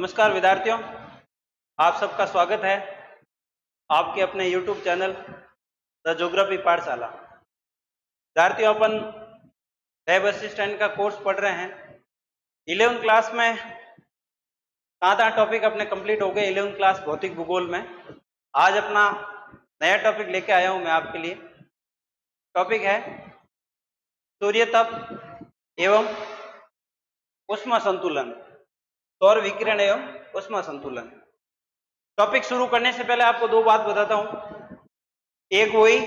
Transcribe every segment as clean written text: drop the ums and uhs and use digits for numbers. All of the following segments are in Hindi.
नमस्कार विद्यार्थियों, आप सबका स्वागत है आपके अपने YouTube चैनल द ज्योग्राफी पाठशाला। विद्यार्थियों, अपन लैब असिस्टेंट का कोर्स पढ़ रहे हैं। 11वीं क्लास में कहाँ टॉपिक अपने कंप्लीट हो गए। 11वीं क्लास भौतिक भूगोल में आज अपना नया टॉपिक लेके आया हूँ मैं आपके लिए। टॉपिक है सूर्य तप एवं ऊष्मा संतुलन, सौर विकिरण एवं ऊष्मा संतुलन। टॉपिक शुरू करने से पहले आपको दो बात बताता हूं। एक वही,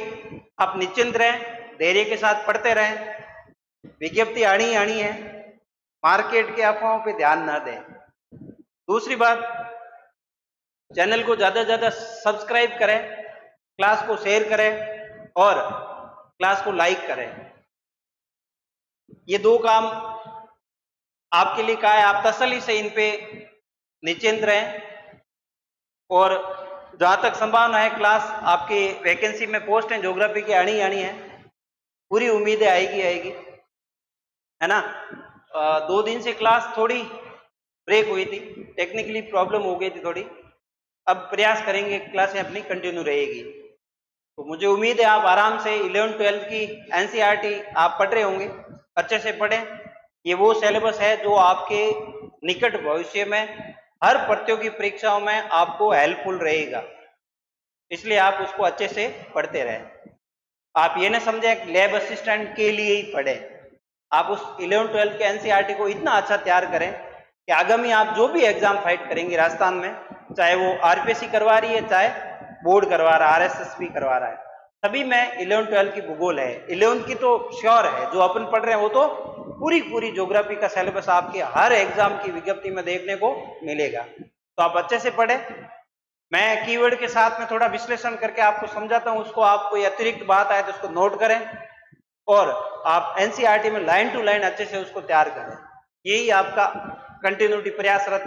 आप निश्चिंत रहें, धैर्य के साथ पढ़ते रहें, विज्ञप्ति आनी आनी है, मार्केट के अफवाहों पे ध्यान ना दें। दूसरी बात, चैनल को ज्यादा से ज्यादा सब्सक्राइब करें, क्लास को शेयर करें और क्लास को लाइक करें। ये दो काम आपके लिए कहा है। आप तसल्ली से इन पे निश्चिंत रहें और जहां तक संभावना है क्लास आपकी वैकेंसी में पोस्ट है ज्योग्राफी की आनी है, पूरी उम्मीद है आएगी, है ना। 2 दिन से क्लास थोड़ी ब्रेक हुई थी, टेक्निकली प्रॉब्लम हो गई थी थोड़ी। अब प्रयास करेंगे क्लासें अपनी कंटिन्यू रहेगी। तो मुझे उम्मीद है आप आराम से 11वीं 12वीं की एनसीईआरटी आप पढ़ रहे होंगे, अच्छे से पढ़ें। ये वो सिलेबस है जो आपके निकट भविष्य में हर प्रतियोगी परीक्षाओं में आपको हेल्पफुल रहेगा, इसलिए आप उसको अच्छे से पढ़ते रहें। आप ये ना समझें लैब असिस्टेंट के लिए ही पढ़ें। आप उस 11वीं 12वीं के एनसीईआरटी को इतना अच्छा तैयार करें कि आगामी आप जो भी एग्जाम फाइट करेंगे राजस्थान में, चाहे वो आरपीएससी करवा रही है, चाहे बोर्ड करवा रहा है, आरएसएस भी करवा रहा है, सभी में 11वीं 12वीं की भूगोल है। 11वीं की तो श्योर है, जो अपन पढ़ रहे हैं वो तो पूरी ज्योग्राफी का सिलेबस आपके हर एग्जाम की विज्ञप्ति में देखने को मिलेगा। तो आप अच्छे से पढ़े। मैं कीवर्ड के साथ में थोड़ा विश्लेषण करके आपको समझाता हूं, उसको आप कोई अतिरिक्त बात आए तो उसको नोट करें और आप एनसीईआरटी में लाइन टू लाइन अच्छे से उसको तैयार करें। यही आपका कंटिन्यूटी प्रयासरत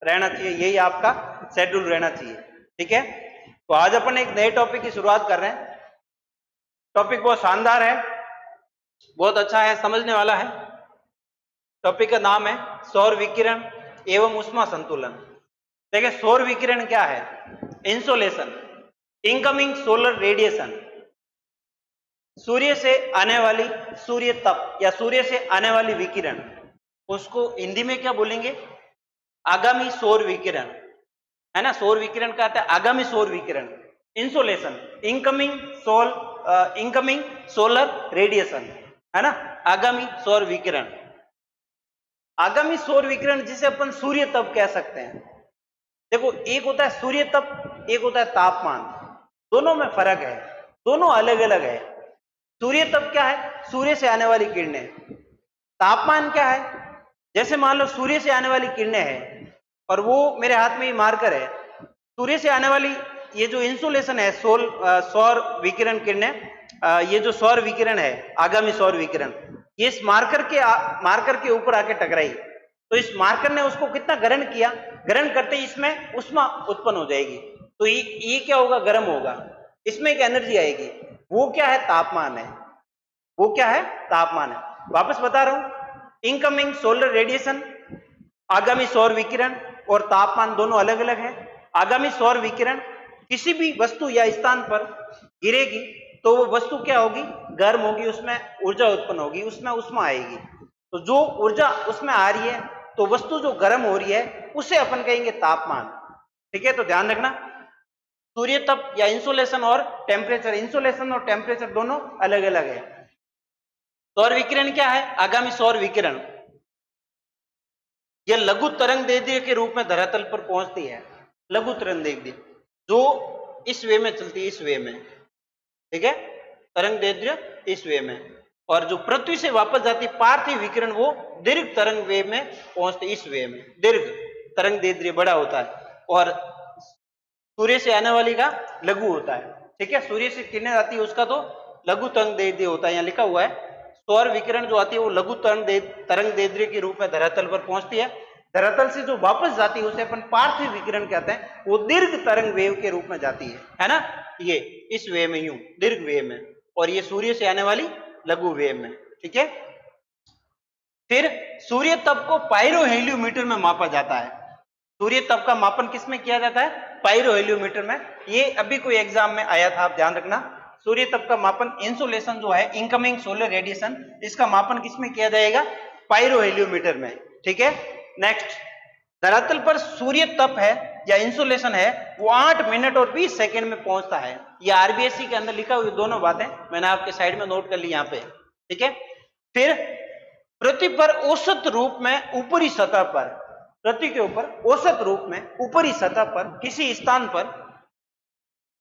रहना चाहिए, यही आपका शेड्यूल रहना चाहिए, ठीक है। तो आज अपन एक नए टॉपिक की शुरुआत कर रहे हैं। टॉपिक बहुत शानदार है, बहुत अच्छा है, समझने वाला है। टॉपिक का नाम है सौर विकिरण एवं ऊष्मा संतुलन। देखिए, सौर विकिरण क्या है? इंसोलेशन, इनकमिंग सोलर रेडिएशन, सूर्य से आने वाली सूर्य तप या सूर्य से आने वाली विकिरण, उसको हिंदी में क्या बोलेंगे? आगामी सौर विकिरण, है ना। सौर विकिरण कहते हैं आगामी सौर विकिरण। इंसोलेशन, इनकमिंग सोलर रेडिएशन, है ना, आगामी सौर विकिरण। आगामी सौर विकिरण जिसे अपन सूर्य तप कह सकते हैं। देखो, एक होता है सूर्य तप, एक होता है तापमान। दोनों में फर्क है, दोनों अलग अलग है। सूर्य तप क्या है? सूर्य से आने वाली किरणें। तापमान क्या है? जैसे मान लो सूर्य से आने वाली किरणें हैं और वो मेरे हाथ में ये मार्कर है, सूर्य से आने वाली ये जो इंसुलेशन है, सौर विकिरण किरणें, ये जो सौर विकिरण है, आगामी सौर विकिरण, ये इस मार्कर के ऊपर आके टकराई, तो इस मार्कर ने उसको कितना ग्रहण किया, ग्रहण करते ही इसमें ऊष्मा उत्पन्न हो जाएगी। तो ये क्या होगा? गर्म होगा, इसमें एक एनर्जी आएगी। वो क्या है? तापमान है। वो क्या है? तापमान है। वापस बता रहा हूं, इनकमिंग सोलर रेडिएशन, आगामी सौर विकिरण और तापमान दोनों अलग अलग है। आगामी सौर विकिरण किसी भी वस्तु या स्थान पर गिरेगी तो वो वस्तु क्या होगी? गर्म होगी, उसमें ऊर्जा उत्पन्न होगी, उसमें ऊष्मा आएगी। तो जो ऊर्जा उसमें आ रही है, तो वस्तु जो गर्म हो रही है उसे अपन कहेंगे तापमान, ठीक है। तो ध्यान रखना, सूर्य तप या इंसोलेशन और टेम्परेचर, इंसोलेशन और टेम्परेचर दोनों अलग अलग है। सौर विकिरण क्या है? आगामी सौर विकिरण यह लघु तरंग दैर्ध्य के रूप में धरातल पर पहुंचती है। लघु तरंग दैर्ध्य जो इस वे में चलती है, इस वे में, ठीक है, तरंग दैर्ध्य इस वे में, और जो पृथ्वी से वापस जाती पार्थिव विकिरण वो दीर्घ तरंग वे में पहुंचती, इस वे में। दीर्घ तरंग दैर्ध्य बड़ा होता है और सूर्य से आने वाली का लघु होता है, ठीक है। सूर्य से किरणें आती है उसका तो लघु तरंग दैर्ध्य होता है, यहाँ लिखा हुआ है। सौर विकिरण जो आती है वो लघु तरंग दैर्ध्य के रूप में धरातल पर पहुंचती है। धरातल से जो वापस जाती है उसे अपन पार्थिव विकिरण कहते हैं, वो दीर्घ तरंग वेव के रूप में जाती है ना। ये इस वे में, यूं दीर्घ वेव में, और ये सूर्य से आने वाली लघु वेव में, ठीक है। फिर सूर्य तप को पायरो हेलियोमीटर में मापा जाता है। सूर्य तप का मापन किसमें किया जाता है? पाइरोहेलियोमीटर में। ये अभी कोई एग्जाम में आया था, आप ध्यान रखना। सूर्य तप का मापन, इंसोलेशन जो है, इनकमिंग सोलर रेडिएशन, इसका मापन किसमें किया जाएगा? पाइरोहेलियोमीटर में। ठीक है। नेक्स्ट, धरातल पर सूर्य तप है या इंसोलेशन है वो 8 मिनट और 20 सेकंड में पहुंचता है। ये आरबीएससी के अंदर लिखा हुआ दोनों बातें मैंने आपके साइड में नोट कर ली यहाँ पे। ठीक है। फिर पृथ्वी पर औसत रूप में ऊपरी सतह पर, पृथ्वी के ऊपर औसत रूप में ऊपरी सतह पर किसी स्थान पर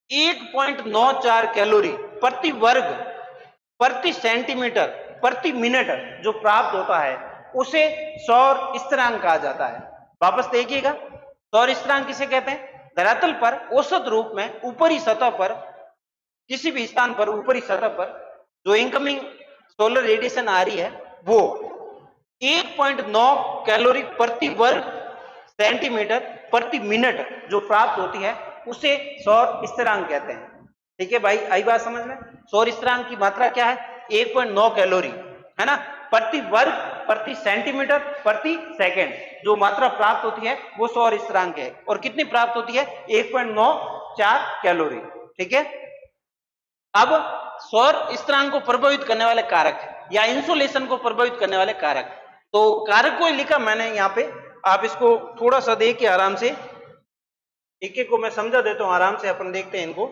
1.94 कैलोरी प्रति वर्ग प्रति सेंटीमीटर प्रति मिनट जो प्राप्त होता है उसे सौर स्थिरांक कहा जाता है। वापस देखिएगा, सौर स्थिरांक किसे कहते हैं? धरातल पर औसत रूप में ऊपरी सतह पर, किसी भी स्थान पर ऊपरी सतह पर जो इनकमिंग सोलर रेडिएशन आ रही है वो 1.9 कैलोरी प्रति वर्ग सेंटीमीटर प्रति मिनट जो प्राप्त होती है उसे सौर स्थिरांक कहते हैं। ठीक है भाई, आई बात समझ में? सौर स्थिरांक की मात्रा क्या है? 1.9 कैलोरी, है ना, प्रति वर्ग प्रति सेंटीमीटर प्रति सेकंड जो मात्रा प्राप्त होती है वो सौर स्थिरांक है। और कितनी प्राप्त होती है? 1.94 कैलोरी। ठीक है। अब सौर स्थिरांक को प्रभावित करने वाले कारक या इंसोलेशन को प्रभावित करने वाले कारक, तो कारक को लिखा मैंने यहाँ पे, आप इसको थोड़ा सा देखिए आराम से, एक एक को मैं समझा देता हूं आराम से, अपन देखते हैं इनको।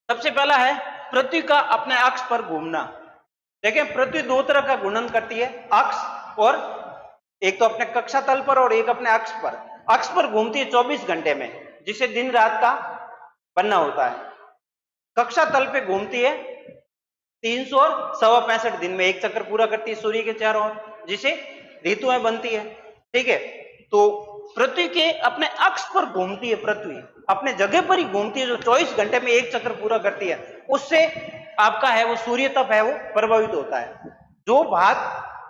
सबसे पहला है पृथ्वी का अपने अक्ष पर घूमना। देखें, पृथ्वी दो तरह का घूर्णन करती है, अक्ष और एक तो अपने कक्षा तल पर और एक अपने अक्ष पर। अक्ष पर घूमती है 24 घंटे में, जिसे दिन रात का बनना होता है। कक्षा तल पे घूमती है 365 दिन में, एक चक्कर पूरा करती है सूर्य के चारों ओर, जिसे ऋतुएं बनती है। ठीक है। तो पृथ्वी के अपने अक्ष पर घूमती है, पृथ्वी अपने जगह पर ही घूमती है, जो 24 घंटे में एक चक्कर पूरा करती है, उससे आपका है वो सूर्य तप है वो प्रभावित होता है। जो भाग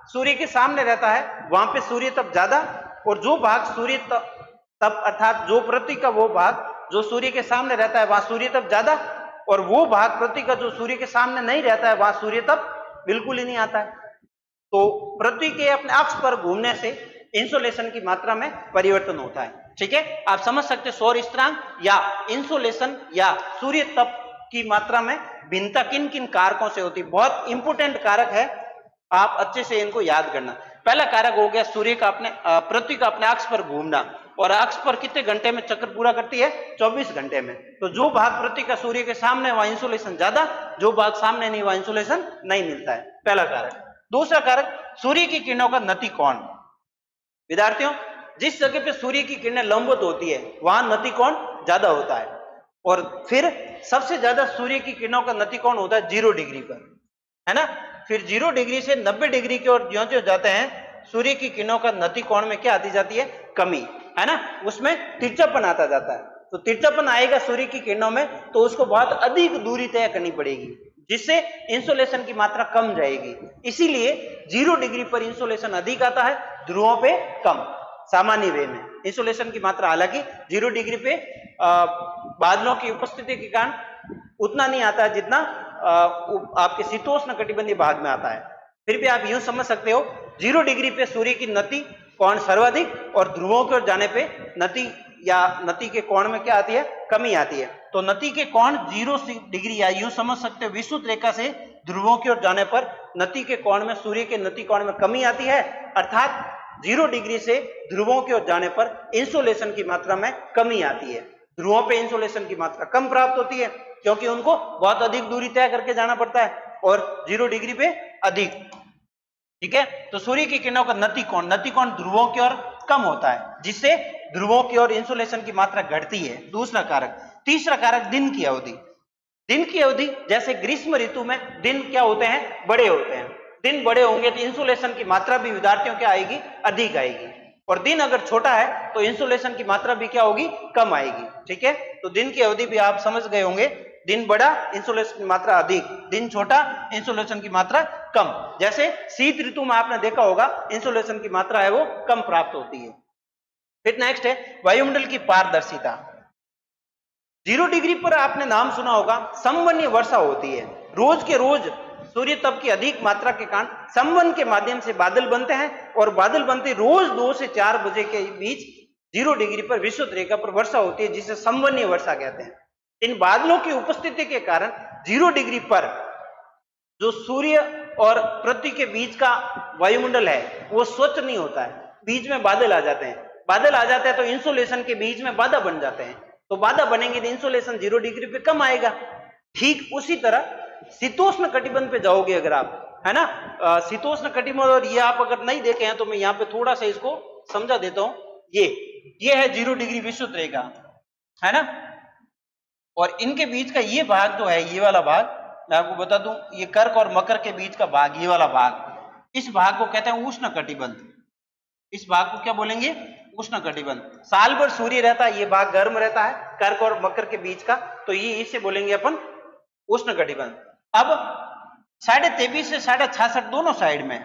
सूर्य के सामने रहता है वहां पे सूर्य तप ज्यादा, और जो भाग सूर्य तप अर्थात जो पृथ्वी का वो भाग जो सूर्य के सामने रहता है वहां सूर्य तप ज्यादा, और वो भाग पृथ्वी का जो सूर्य के सामने नहीं रहता है वहां सूर्य तप बिल्कुल ही नहीं आता है। तो पृथ्वी के अपने अक्ष पर घूमने से इंसोलेशन की मात्रा में परिवर्तन होता है। ठीक है। आप समझ सकते हैं सौर स्थिरांक या इंसोलेशन या सूर्य तप की मात्रा में भिन्नता किन किन कारकों से होती है। बहुत इंपोर्टेंट कारक है, आप अच्छे से इनको याद करना। पहला कारक हो गया सूर्य का अपने पृथ्वी का अपने अक्ष पर घूमना, और अक्ष पर कितने घंटे में चक्कर पूरा करती है? 24 घंटे में। तो जो भाग पृथ्वी का सूर्य के सामने वहां इंसोलेशन ज्यादा, जो भाग सामने नहीं वहां इंसोलेशन नहीं मिलता है। पहला कारक। दूसरा कारक, सूर्य की किरणों का नति कोण। विद्यार्थियों, जिस जगह पे सूर्य की किरणें लंबवत होती है वहां नति कोण ज्यादा होता है। और फिर सबसे ज्यादा सूर्य की किरणों का नति कोण होता है 0 डिग्री पर, है ना। फिर 0 डिग्री से 90 डिग्री की ओर ज्यों-ज्यों जाते हैं सूर्य की किरणों का नति कोण में क्या आती जाती है? कमी, है ना, उसमें तिरछापन आता जाता है। तो तिरछापन आएगा सूर्य की किरणों में, तो उसको बहुत अधिक दूरी तय करनी पड़ेगी, जिससे इंसोलेशन की मात्रा कम जाएगी। इसीलिए 0 डिग्री पर इंसोलेशन अधिक आता है, ध्रुवों पे कम। सामान्य वे में इंसोलेशन की मात्रा हालांकि 0 डिग्री पे बादलों की उपस्थिति के कारण उतना नहीं आता है जितना आपके शीतोष्ण कटिबंधीय भाग में आता है। फिर भी आप यूं समझ सकते हो 0 डिग्री पे सूर्य की नति कोण सर्वाधिक, और ध्रुवों की ओर जाने पे नति के कोण में क्या आती है? कमी आती है। तो नति के कोण 0 डिग्री, या यूं समझ सकते हो विषुवत रेखा से ध्रुवों की ओर जाने पर नति के कोण में, सूर्य के नति कोण में कमी आती है, अर्थात 0 डिग्री से ध्रुवों की ओर जाने पर इंसोलेशन की मात्रा में कमी आती है। ध्रुवों पे इंसोलेशन की मात्रा कम प्राप्त होती है क्योंकि उनको बहुत अधिक दूरी तय करके जाना पड़ता है, और 0 डिग्री पे अधिक। ठीक है। तो सूर्य की किरणों का नति कोण ध्रुवों की ओर कम होता है, जिससे ध्रुवों की ओर इंसोलेशन की मात्रा घटती है। दूसरा कारक। तीसरा कारक, दिन की अवधि। दिन की अवधि, जैसे ग्रीष्म ऋतु में दिन क्या होते हैं? बड़े होते हैं। दिन बड़े होंगे तो इंसोलेशन की मात्रा भी विद्यार्थियों क्या आएगी? अधिक आएगी। और दिन अगर छोटा है तो इंसोलेशन की मात्रा भी क्या होगी? कम आएगी। ठीक है। तो दिन की अवधि भी आप समझ गए होंगे, दिन बड़ा इंसोलेशन की मात्रा अधिक, दिन छोटा इंसोलेशन की मात्रा कम। जैसे शीत ऋतु में आपने देखा होगा इंसोलेशन की मात्रा है वो कम प्राप्त होती है। फिर नेक्स्ट है वायुमंडल की पारदर्शिता। 0 डिग्री पर आपने नाम सुना होगा संवहनीय वर्षा होती है। रोज के रोज सूर्य तप की अधिक मात्रा के कारण संवहन के माध्यम से बादल बनते हैं, और बादल बनते रोज 2 से 4 बजे के बीच 0 डिग्री पर विषुवत रेखा पर वर्षा होती है, जिसे संवहनीय वर्षा कहते हैं। इन बादलों की उपस्थिति के कारण 0 डिग्री पर जो सूर्य और पृथ्वी के बीच का वायुमंडल है वो स्वच्छ नहीं होता है, बीच में बादल आ जाते हैं। बादल आ जाते हैं तो इंसुलेशन के बीच में बाधा बन जाते हैं, तो बाधा बनेंगे तो इंसुलेशन 0 डिग्री पे कम आएगा। ठीक उसी तरह शीतोष्ण कटिबंध पे जाओगे अगर आप, है ना, शीतोष्ण कटिबंध, और ये आप अगर नहीं देखे हैं तो मैं यहाँ पे थोड़ा सा इसको समझा देता हूं। ये है 0 डिग्री विषुवत रेखा, है ना, और इनके बीच का ये भाग जो है, ये वाला भाग मैं आपको बता दूं, ये कर्क और मकर के बीच का भाग, ये वाला भाग, इस भाग को कहते हैं उष्ण कटिबंध। इस भाग को क्या बोलेंगे? उष्ण कटिबंध। साल भर सूर्य रहता है, ये भाग गर्म रहता है कर्क और मकर के बीच का, तो ये इसे बोलेंगे अपन उष्ण कटिबंध। अब 23.5 से 66.5 दोनों साइड में,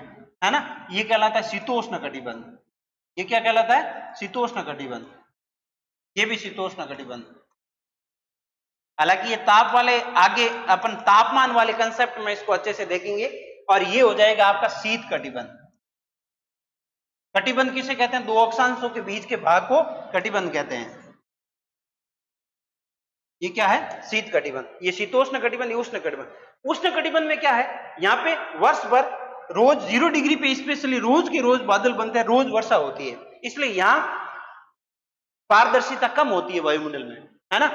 है ना, ये कहलाता है शीतोष्ण कटिबंध। ये क्या कहलाता है? शीतोष्ण कटिबंध। ये भी शीतोष्ण कटिबंध। हालांकि ये ताप वाले, आगे अपन तापमान वाले कंसेप्ट में इसको अच्छे से देखेंगे, और ये हो जाएगा आपका शीत कटिबंध। कटिबंध किसे कहते हैं? 2 अक्षांशों के बीच के भाग को कटिबंध कहते हैं। ये क्या है? शीत कटिबंध। ये शीतोष्ण कटिबंध, ये उष्ण कटिबंध। उष्ण कटिबंध में क्या है? यहाँ पे वर्ष भर रोज 0 डिग्री पे स्पेशली रोज के रोज बादल बनते हैं, रोज वर्षा होती है, इसलिए यहाँ पारदर्शिता कम होती है वायुमंडल में, है ना।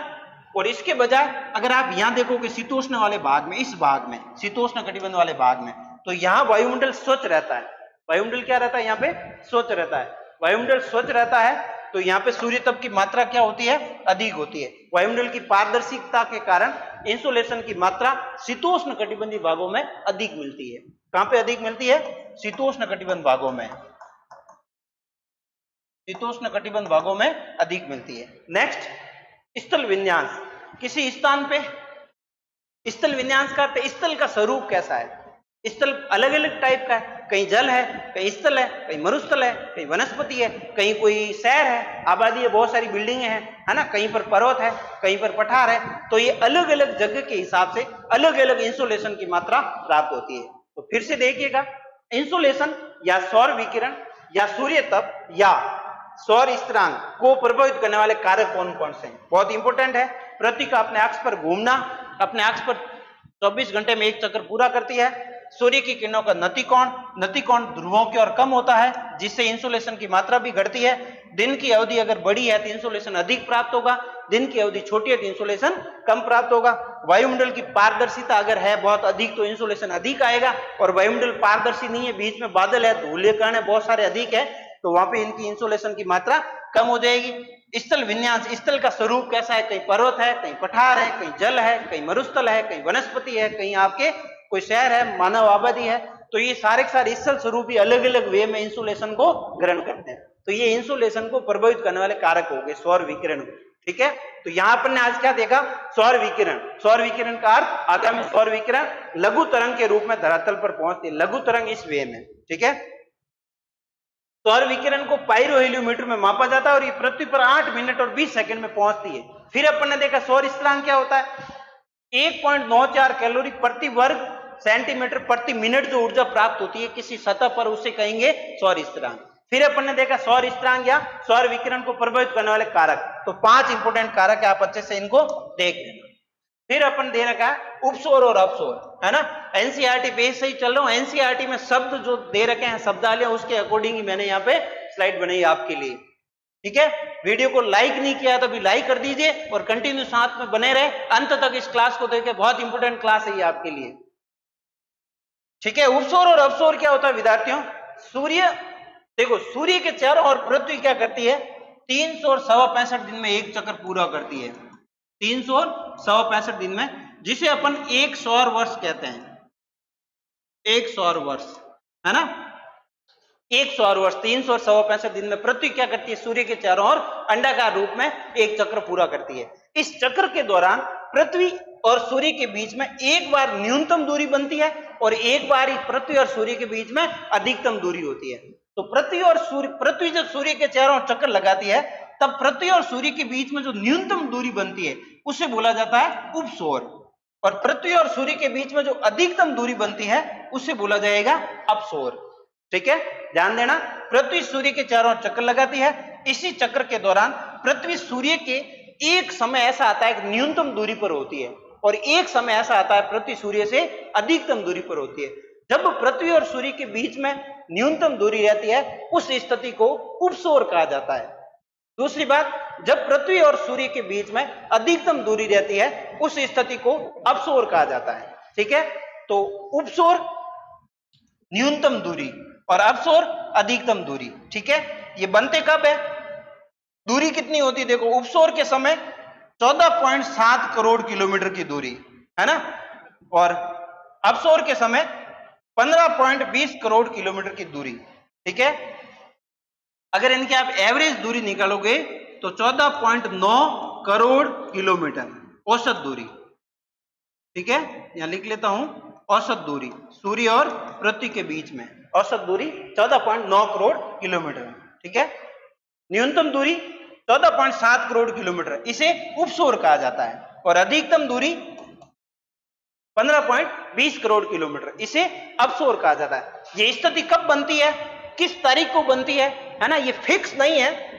और इसके बजाय अगर आप यहाँ देखोगे शीतोष्ण वाले भाग में, इस भाग में, शीतोष्ण कटिबंध वाले भाग में, तो यहाँ वायुमंडल स्वच्छ रहता है। वायुमंडल क्या रहता है? यहाँ पे स्वच्छ रहता है। वायुमंडल स्वच्छ रहता है तो यहाँ पे सूर्य तप की मात्रा क्या होती है? अधिक होती है। वायुमंडल की पारदर्शिता के कारण इंसुलेशन की मात्रा शीतोष्ण कटिबंधी भागों में अधिक मिलती है। कहां पे अधिक मिलती है? शीतोष्ण कटिबंध भागों में। शीतोष्ण कटिबंध भागों में अधिक मिलती है। नेक्स्ट, स्थल विन्यास। किसी स्थान पे स्थल विन्यास का अर्थ, स्थल का स्वरूप कैसा है? स्थल अलग अलग टाइप का है, कहीं जल है, कहीं स्थल है, कहीं मरुस्थल है, कहीं वनस्पति है, कहीं कोई शहर है, आबादी है, बहुत सारी बिल्डिंगें हैं, है ना, कहीं पर पर्वत है, कहीं पर पठार है। तो ये अलग अलग जगह के हिसाब से अलग अलग इंसुलेशन की मात्रा प्राप्त होती है। तो फिर से देखिएगा, इंसुलेशन या सौर विकिरण या सूर्य तप या सौर स्थिरांक को प्रभावित करने वाले कारक कौन कौन से हैं? बहुत इंपॉर्टेंट है। पृथ्वी का अपने अक्ष पर घूमना, अपने अक्ष पर 24 घंटे में एक चक्कर पूरा करती है। सूर्य की किरणों का नतिकोण ध्रुवों की ओर कम होता है, जिससे इंसुलेशन की मात्रा भी घटती है। दिन की अवधि अगर बड़ी है तो इंसुलेशन अधिक प्राप्त होगा, दिन की अवधि छोटी है तो इंसुलेशन कम प्राप्त होगा। वायुमंडल की पारदर्शिता अगर है बहुत अधिक तो इंसुलेशन अधिक आएगा, और वायुमंडल पारदर्शी नहीं है, बीच में बादल है, धूल के कारण बहुत सारे अधिक है, तो वहां पे इनकी इंसुलेशन की मात्रा कम हो जाएगी। स्थल विन्यास, स्थल का स्वरूप कैसा है? कहीं पर्वत है, कहीं पठार है, कहीं जल है, कहीं मरुस्थल है, कहीं वनस्पति है, कहीं आपके कोई शहर है, मानव आबादी है। तो ये सारे के सारे स्थल स्वरूप ही अलग अलग वे में इंसुलेशन को ग्रहण करते हैं। तो ये इंसुलेशन को प्रभावित करने वाले कारक हो गए सौर विकिरण। ठीक है, तो यहां पर ने आज क्या देखा? सौर विकिरण। सौर विकिरण का अर्थ आता है सौर विकिरण लघु तरंग के रूप में धरातल पर पहुंचती है। लघु तरंग इस वे में, ठीक है। सौर विकिरण को पाइरोहेलियोमीटर में मापा जाता है और ये पृथ्वी पर 8 मिनट और 20 सेकंड में पहुंचती है। फिर अपन ने देखा सौर स्थिरांक क्या होता है? 1.94 कैलोरी प्रति वर्ग सेंटीमीटर प्रति मिनट जो ऊर्जा प्राप्त होती है किसी सतह पर, उसे कहेंगे सौर स्थिरांक। फिर अपन ने देखा सौर स्थिरांक या सौर विकिरण को प्रभावित करने वाले कारक। तो 5 इंपोर्टेंट कारक है, आप अच्छे से इनको देख लेना। फिर अपन दे रखा है उपसौर और अपसौर, है ना। एनसीईआरटी बेस से ही चल रहा हूं। एनसीईआरटी में शब्द जो दे रखे हैं, शब्दावली, उसके अकॉर्डिंग ही मैंने यहाँ पे स्लाइड बनाई आपके लिए। ठीक है, वीडियो को लाइक नहीं किया तो भी लाइक कर दीजिए और कंटिन्यू साथ में बने रहे अंत तक इस क्लास को देखें। बहुत इंपोर्टेंट क्लास है ये आपके लिए। ठीक है, उपसौर और अपसौर क्या होता है विद्यार्थियों? सूर्य, देखो सूर्य के चारों ओर पृथ्वी क्या करती है? 365 दिन में एक चक्कर पूरा करती है। 365 दिन में, जिसे अपन एक सौर वर्ष कहते हैं। एक सौर वर्ष, है ना। एक सौर वर्ष 365 दिन में पृथ्वी क्या करती है? सूर्य के चारों ओर अंडाकार रूप में एक चक्र पूरा करती है। इस चक्र के दौरान पृथ्वी और सूर्य के बीच में एक बार न्यूनतम दूरी बनती है और एक बार ही पृथ्वी और सूर्य के बीच में अधिकतम दूरी होती है। तो पृथ्वी जब सूर्य के चारों ओर चक्कर लगाती है, तब पृथ्वी और सूर्य के बीच में जो न्यूनतम दूरी बनती है उसे बोला जाता है उपसौर, और पृथ्वी और सूर्य के बीच में जो अधिकतम दूरी बनती है उसे बोला जाएगा अपसौर। ठीक है, ध्यान देना, पृथ्वी सूर्य के चारों ओर चक्कर लगाती है, इसी चक्र के दौरान पृथ्वी सूर्य के एक समय ऐसा आता है न्यूनतम दूरी पर होती है और एक समय ऐसा आता है पृथ्वी सूर्य से अधिकतम दूरी पर होती है। जब पृथ्वी और सूर्य के बीच में न्यूनतम दूरी रहती है उस स्थिति को उपसौर कहा जाता है। दूसरी बात, जब पृथ्वी और सूर्य के बीच में अधिकतम दूरी रहती है उस स्थिति को अपसौर कहा जाता है। ठीक है, तो उपसौर न्यूनतम दूरी और अपसौर अधिकतम दूरी। ठीक है, ये बनते कब है, दूरी कितनी होती है, देखो उपसौर के समय 14.7 करोड़ किलोमीटर की दूरी है ना, और अपसौर के समय 15.20 करोड़ किलोमीटर की दूरी। ठीक है, अगर इनकी आप एवरेज दूरी निकालोगे तो 14.9 करोड़ किलोमीटर औसत दूरी। ठीक है, यहां लिख लेता हूं औसत दूरी सूर्य और पृथ्वी के बीच में औसत दूरी 14.9 करोड़ किलोमीटर। ठीक है, न्यूनतम दूरी 14.7 करोड़ किलोमीटर, इसे उपसौर कहा जाता है, और अधिकतम दूरी 15.20 करोड़ किलोमीटर, इसे अपसौर कहा जाता है। ये स्थिति कब बनती है, किस तारीख को बनती है ना, ये फिक्स नहीं है,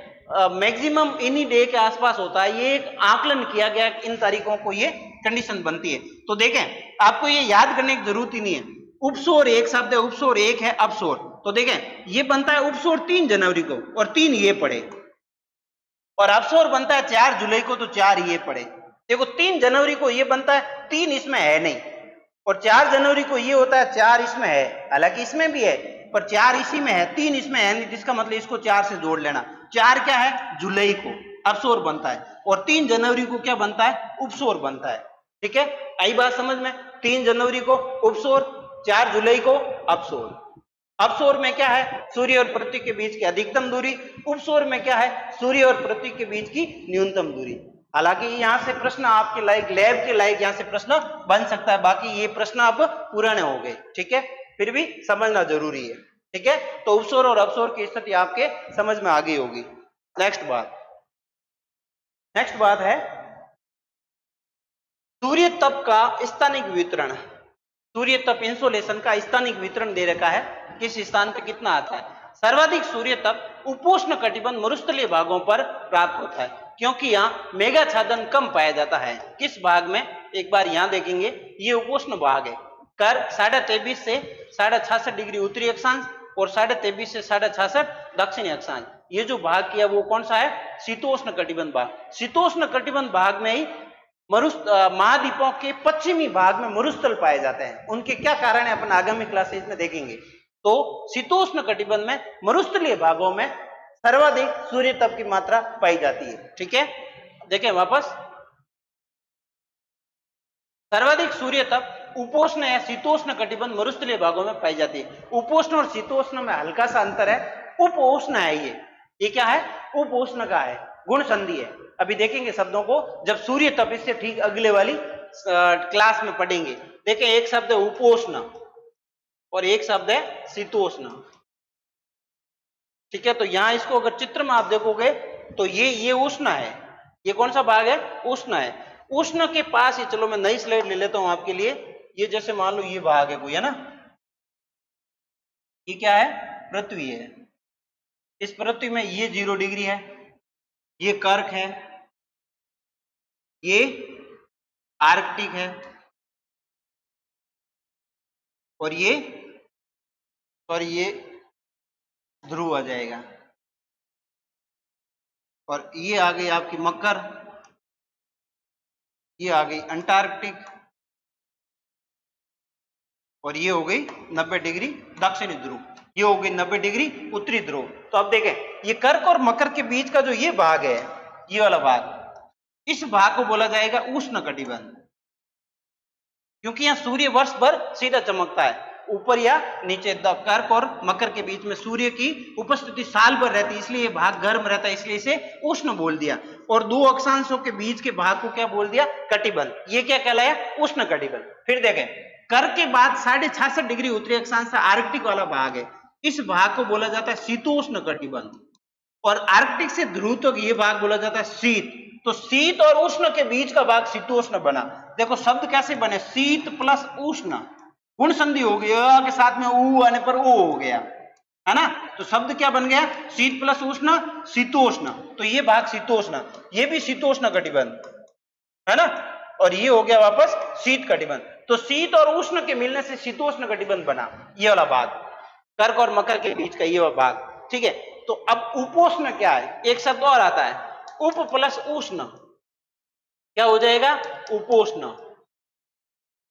मैक्सिमम इन्हीं डे के आसपास होता है, ये एक आकलन किया गया इन तारीखों को ये कंडीशन बनती है। तो देखें, आपको ये याद करने की जरूरत ही नहीं है, उपसौर एक शब्द है, उपसौर एक है अपसौर। तो देखें, ये बनता है उपसौर 3 जनवरी को और 3 ये पड़े, और अपसौर बनता है 4 जुलाई को, तो 4 ये पड़े। देखो 3 जनवरी को ये बनता है, 3 इसमें है नहीं, और 4 जनवरी को ये होता है, 4 इसमें है, हालांकि इसमें भी है पर 4 इसी में है, 3 इसमें है नहीं, जिसका मतलब इसको 4 से जोड़ लेना। 4 क्या है, जुलाई को अपसौर बनता है, और 3 जनवरी को क्या बनता है, उपसौर बनता है। ठीक है, आई बात समझ में, 3 जनवरी को उपसौर, 4 जुलाई को अपसौर। अपसौर में क्या है, सूर्य और पृथ्वी के बीच की अधिकतम दूरी, उपसौर में क्या है, सूर्य और पृथ्वी के बीच की न्यूनतम दूरी। हालांकि यहां से प्रश्न आपके लायक, लैब के लायक यहां से प्रश्न बन सकता है, बाकी ये प्रश्न अब पुराने हो गए। ठीक है, फिर भी समझना जरूरी है। ठीक है, तो उपसौर और अपसौर की स्थिति आपके समझ में आ गई होगी। नेक्स्ट बात है सूर्य तप का स्थानिक वितरण। सूर्य तप इंसोलेशन का स्थानिक वितरण दे रखा है, किस स्थान पे कितना आता है। सर्वाधिक सूर्य तप उपोष्ण कटिबंध मरुस्थलीय भागों पर प्राप्त होता है, क्योंकि यहाँ मेघाच्छादन कम पाया जाता है। किस भाग में, एक बार यहाँ देखेंगे, ये उपोष्ण भाग है, कर 23.5 से 66.5 डिग्री उत्तरी अक्षांश और 23.5 से 66.5 दक्षिणी अक्षांश। ये जो भाग किया वो कौन सा है, शीतोष्ण कटिबंध भाग। शीतोष्ण कटिबंध भाग में ही महाद्वीपों के पश्चिमी भाग में मरुस्थल पाए जाते हैं। उनके क्या कारण है अपन आगामी क्लासेस में देखेंगे। तो शीतोष्ण कटिबंध में मरुस्थलीय भागों में सर्वाधिक सूर्य तप की मात्रा पाई जाती है। ठीक है, देखें वापस, सर्वाधिक सूर्य तप उपोष्ण या शीतोष्ण कटिबंध मरुस्थलीय भागों में पाई जाती है। उपोष्ण और शीतोष्ण में हल्का सा अंतर है, उपोष्ण है ये क्या है, उपोष्ण का है, गुण संधि है। अभी देखेंगे शब्दों को जब सूर्य तप, इससे ठीक अगले वाली क्लास में पढ़ेंगे। देखें, एक शब्द है उपोष्ण और एक शब्द है शीतोष्ण। ठीक है, तो यहां इसको अगर चित्र में आप देखोगे तो ये उष्ण है, ये कौन सा भाग है, उष्ण है। उष्ण के पास ही, चलो मैं नई स्लाइड ले लेता हूं आपके लिए, ये जैसे मान लो ये भाग है कोई, है ना, ये क्या है, पृथ्वी है। इस पृथ्वी में ये 0 डिग्री है, ये कर्क है, ये आर्कटिक है, और ये ध्रुव आ जाएगा, और ये आ गई आपकी मकर, ये आ गई अंटार्कटिक, और ये हो गई 90 डिग्री दक्षिणी ध्रुव, ये हो गई 90 डिग्री उत्तरी ध्रुव। तो अब देखें, ये कर्क और मकर के बीच का जो ये भाग है, ये वाला भाग, इस भाग को बोला जाएगा उष्ण कटिबंध, क्योंकि यहां सूर्य वर्ष भर सीधा चमकता है, ऊपर या नीचे। कर्क और मकर के बीच में सूर्य की उपस्थिति साल भर रहती है, इसलिए ये भाग गर्म रहता है, इसलिए इसे उष्ण बोल दिया। और दो अक्षांशों के बीच के भाग को क्या बोल दिया, कटिबंध। ये क्या कहलाया, उष्ण कटिबंध। फिर देखें, कर्क के बाद 66.5 डिग्री उत्तरी अक्षांश से आर्कटिक वाला भाग है, इस भाग को बोला जाता है शीतोष्ण कटिबंध। और आर्कटिक से ध्रुव तक ये भाग बोला जाता है शीत। तो शीत और उष्ण के बीच का भाग शीतोष्ण बना। देखो शब्द कैसे बने, शीत प्लस उष्ण, गुण संधि हो गई, के साथ में ऊ आने पर ओ हो गया, है ना। तो शब्द क्या बन गया, शीत प्लस उष्ण शीतोष्ण, तो ये भाग शीतोष्ण, ये भी शीतोष्ण कटिबंध है ना, और ये हो गया वापस शीत कटिबंध। तो शीत और उष्ण के मिलने से शीतोष्ण कटिबंध बना, ये वाला भाग, कर्क और मकर के बीच का ये वाला भाग, ठीक है। तो अब उपोष्ण क्या है, एक शब्द और आता है, उप प्लस उष्ण, क्या हो जाएगा, उपोष्ण।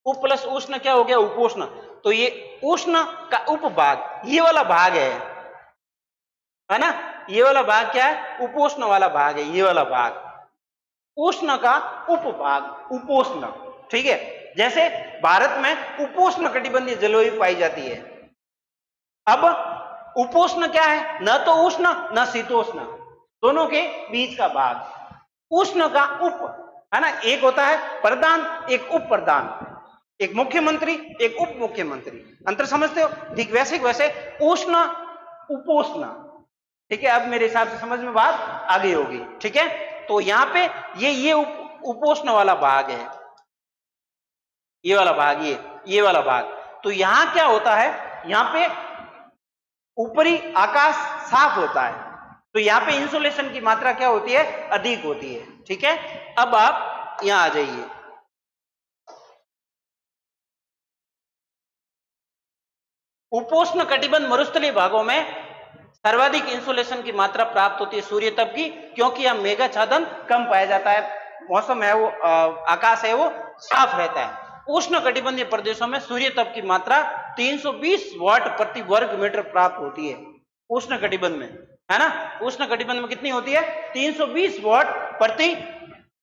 उप प्लस उष्ण क्या हो गया, उपोष्ण। तो ये उष्ण का उपभाग, ये वाला भाग है ना, ये वाला भाग क्या है, उपोष्ण वाला भाग है, ये वाला भाग उष्ण का उपभाग उपोष्ण, ठीक है। जैसे भारत में उपोष्ण कटिबंधीय जलवायु पाई जाती है। अब उपोष्ण क्या है, न तो उष्ण न शीतोष्ण, दोनों के बीच का भाग। उष्ण का उप है ना, एक होता है प्रधान एक उप प्रधान, एक मुख्यमंत्री एक उप मुख्यमंत्री, अंतर समझते हो, ठीक वैसे उष्ण उपोष्ण, ठीक है। अब मेरे हिसाब से समझ में बात आ गई होगी, ठीक है। तो यहां पे ये उपोष्ण वाला भाग है, ये वाला भाग, ये वाला भाग। तो यहां क्या होता है, यहां पे ऊपरी आकाश साफ होता है, तो यहां पे इंसुलेशन की मात्रा क्या होती है, अधिक होती है, ठीक है। अब आप यहां आ जाइए, उपोष्ण कटिबंध मरुस्थलीय भागों में सर्वाधिक इंसुलेशन की मात्रा प्राप्त होती है सूर्य तप की, क्योंकि यहां मेघाच्छादन कम पाया जाता है, मौसम है वो आकाश है वो साफ रहता है। उष्ण कटिबंधीय प्रदेशों में सूर्य तप की मात्रा 320 वाट प्रति वर्ग मीटर प्राप्त होती है, उष्ण कटिबंध में, है ना। उष्ण कटिबंध में कितनी होती है, 320 वाट प्रति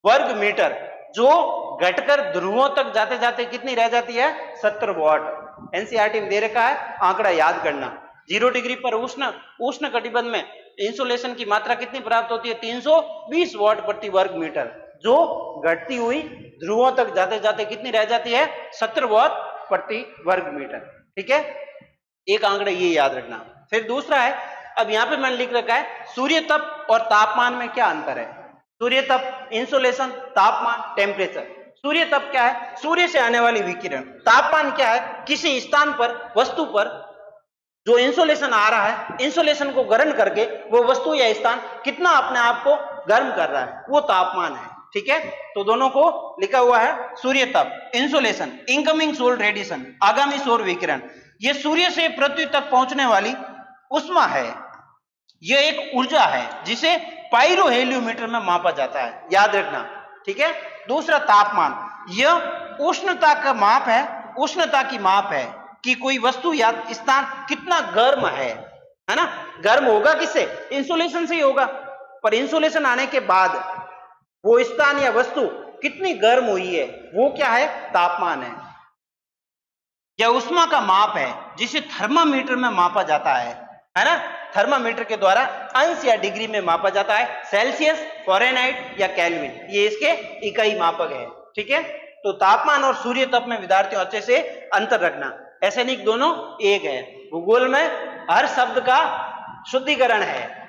वर्ग मीटर, जो घटकर ध्रुवों तक जाते जाते कितनी रह जाती है, 70 वाट। एनसीईआरटी में दे रखा है, आंकड़ा याद करना। 0 डिग्री पर उष्ण कटिबंध में इंसुलेशन की मात्रा कितनी प्राप्त होती है, 320 वाट प्रति वर्ग मीटर, जो घटती हुई ध्रुवों तक जाते जाते कितनी रह जाती है, 70 वाट प्रति वर्ग मीटर, ठीक है। एक आंकड़ा ये याद रखना। फिर दूसरा है, अब यहां पे मैंने लिख रखा है सूर्य तप और तापमान में क्या अंतर है। सूर्य तप इंसुलेशन, तापमान टेम्परेचर। सूर्य तप क्या है, सूर्य से आने वाली विकिरण। तापमान क्या है, किसी स्थान पर वस्तु पर जो इंसुलेशन आ रहा है, इंसुलेशन को ग्रहण करके वो वस्तु या स्थान कितना अपने आप को गर्म कर रहा है, वो तापमान है, ठीक है। तो दोनों को लिखा हुआ है सूर्य तप, इंसुलेशन, इनकमिंग सोलर रेडिएशन, आगामी सौर विकिरण, ये सूर्य से पृथ्वी तक पहुंचने वाली उष्मा है, यह एक ऊर्जा है जिसे पाइरो हेलियोमीटर में मापा जाता है, याद रखना, ठीक है। दूसरा तापमान, यह उष्णता का माप है, उष्णता की माप है कि कोई वस्तु या स्थान कितना गर्म है ना। गर्म होगा किससे, इंसुलेशन से ही होगा, पर इंसुलेशन आने के बाद वो स्थान या वस्तु कितनी गर्म हुई है, वो क्या है, तापमान है। यह उष्मा का माप है जिसे थर्मामीटर में मापा जाता है ना। थर्मामीटर के द्वारा अंश या डिग्री में मापा जाता है, सेल्सियस, फ़ारेनहाइट या केल्विन, ये इसके इकाई मापक है, ठीक है। तो तापमान और सूर्य तप में विद्यार्थियों अच्छे से अंतर रखना, एसेनिक दोनों एक है। भूगोल में हर शब्द का शुद्धिकरण है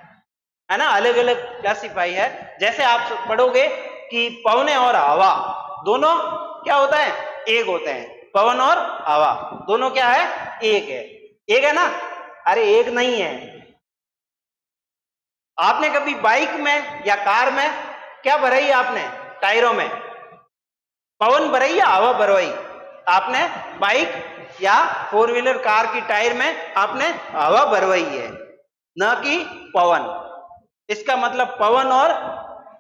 ना, अलग अलग क्लासिफाई है। जैसे आप पढ़ोगे कि पवन और हवा दोनों क्या होता है, एक होते हैं, पवन और हवा दोनों क्या है, एक है ना, अरे एक नहीं है। आपने कभी बाइक में या कार में क्या भराई, आपने टायरों में पवन भराई या हवा भरवाई, आपने बाइक या 4 व्हीलर कार की टायर में आपने हवा भरवाई है, न कि पवन। इसका मतलब पवन और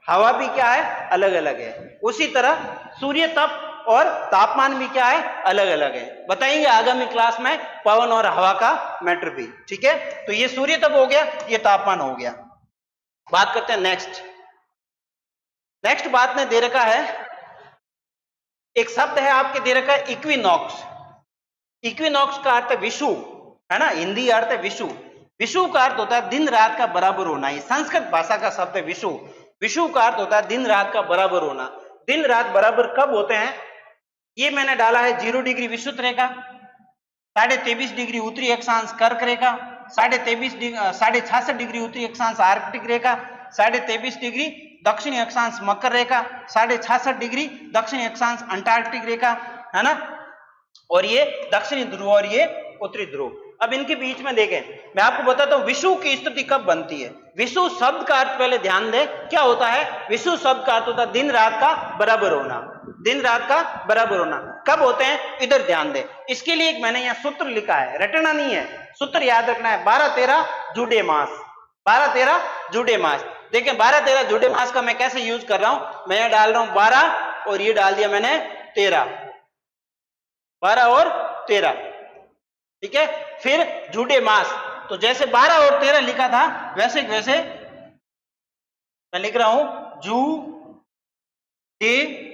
हवा भी क्या है, अलग अलग है। उसी तरह सूर्य तप और तापमान भी क्या है, अलग अलग है। बताएंगे आगामी क्लास में पवन और हवा का मैटर भी, ठीक है। तो ये सूर्य तप हो गया, ये तापमान हो गया। बात करते हैं नेक्स्ट बात ने दे रखा है, एक शब्द है आपके दे रखा है इक्विनॉक्स। इक्विनॉक्स का अर्थ है विषुव, है ना, हिंदी अर्थ है विषुव। विषुव का अर्थ होता है दिन रात का बराबर होना, ये संस्कृत भाषा का शब्द है विषुव। विषुव का अर्थ होता है दिन रात का बराबर होना। दिन रात बराबर कब होते हैं, ये मैंने डाला है 0 डिग्री विषुवत रेखा, 23.5 डिग्री उत्तरी अक्षांश कर्क रेखा, 66.5 डिग्री उत्तरी अक्षांश आर्कटिक रेखा, 23.5 डिग्री दक्षिणी अक्षांश मकर रेखा, 66.5 डिग्री दक्षिणी अक्षांश अंटार्कटिक रेखा, है ना, और ये दक्षिणी ध्रुव और ये उत्तरी ध्रुव। अब इनके बीच में देखें, मैं आपको बताता हूं विषुव की स्थिति कब बनती है। विषुव शब्द का अर्थ पहले ध्यान दें क्या होता है। विषुव शब्द का अर्थ होता है दिन रात का बराबर होना, दिन रात का बराबर होना। कब होते हैं इधर ध्यान दें। इसके लिए एक मैंने यहां सूत्र लिखा है, रटना नहीं है, सूत्र याद रखना है। 12-13 जुड़े मास, 12-13 जुड़े मास। देखिए 12-13 जुड़े मास का मैं कैसे यूज कर रहा हूं। मैं यहां डाल रहा हूं 12 और ये डाल दिया मैंने 13, 12 और 13, ठीक है। फिर जुड़े मास, तो जैसे 12 और 13 लिखा था वैसे वैसे मैं लिख रहा हूं जू दे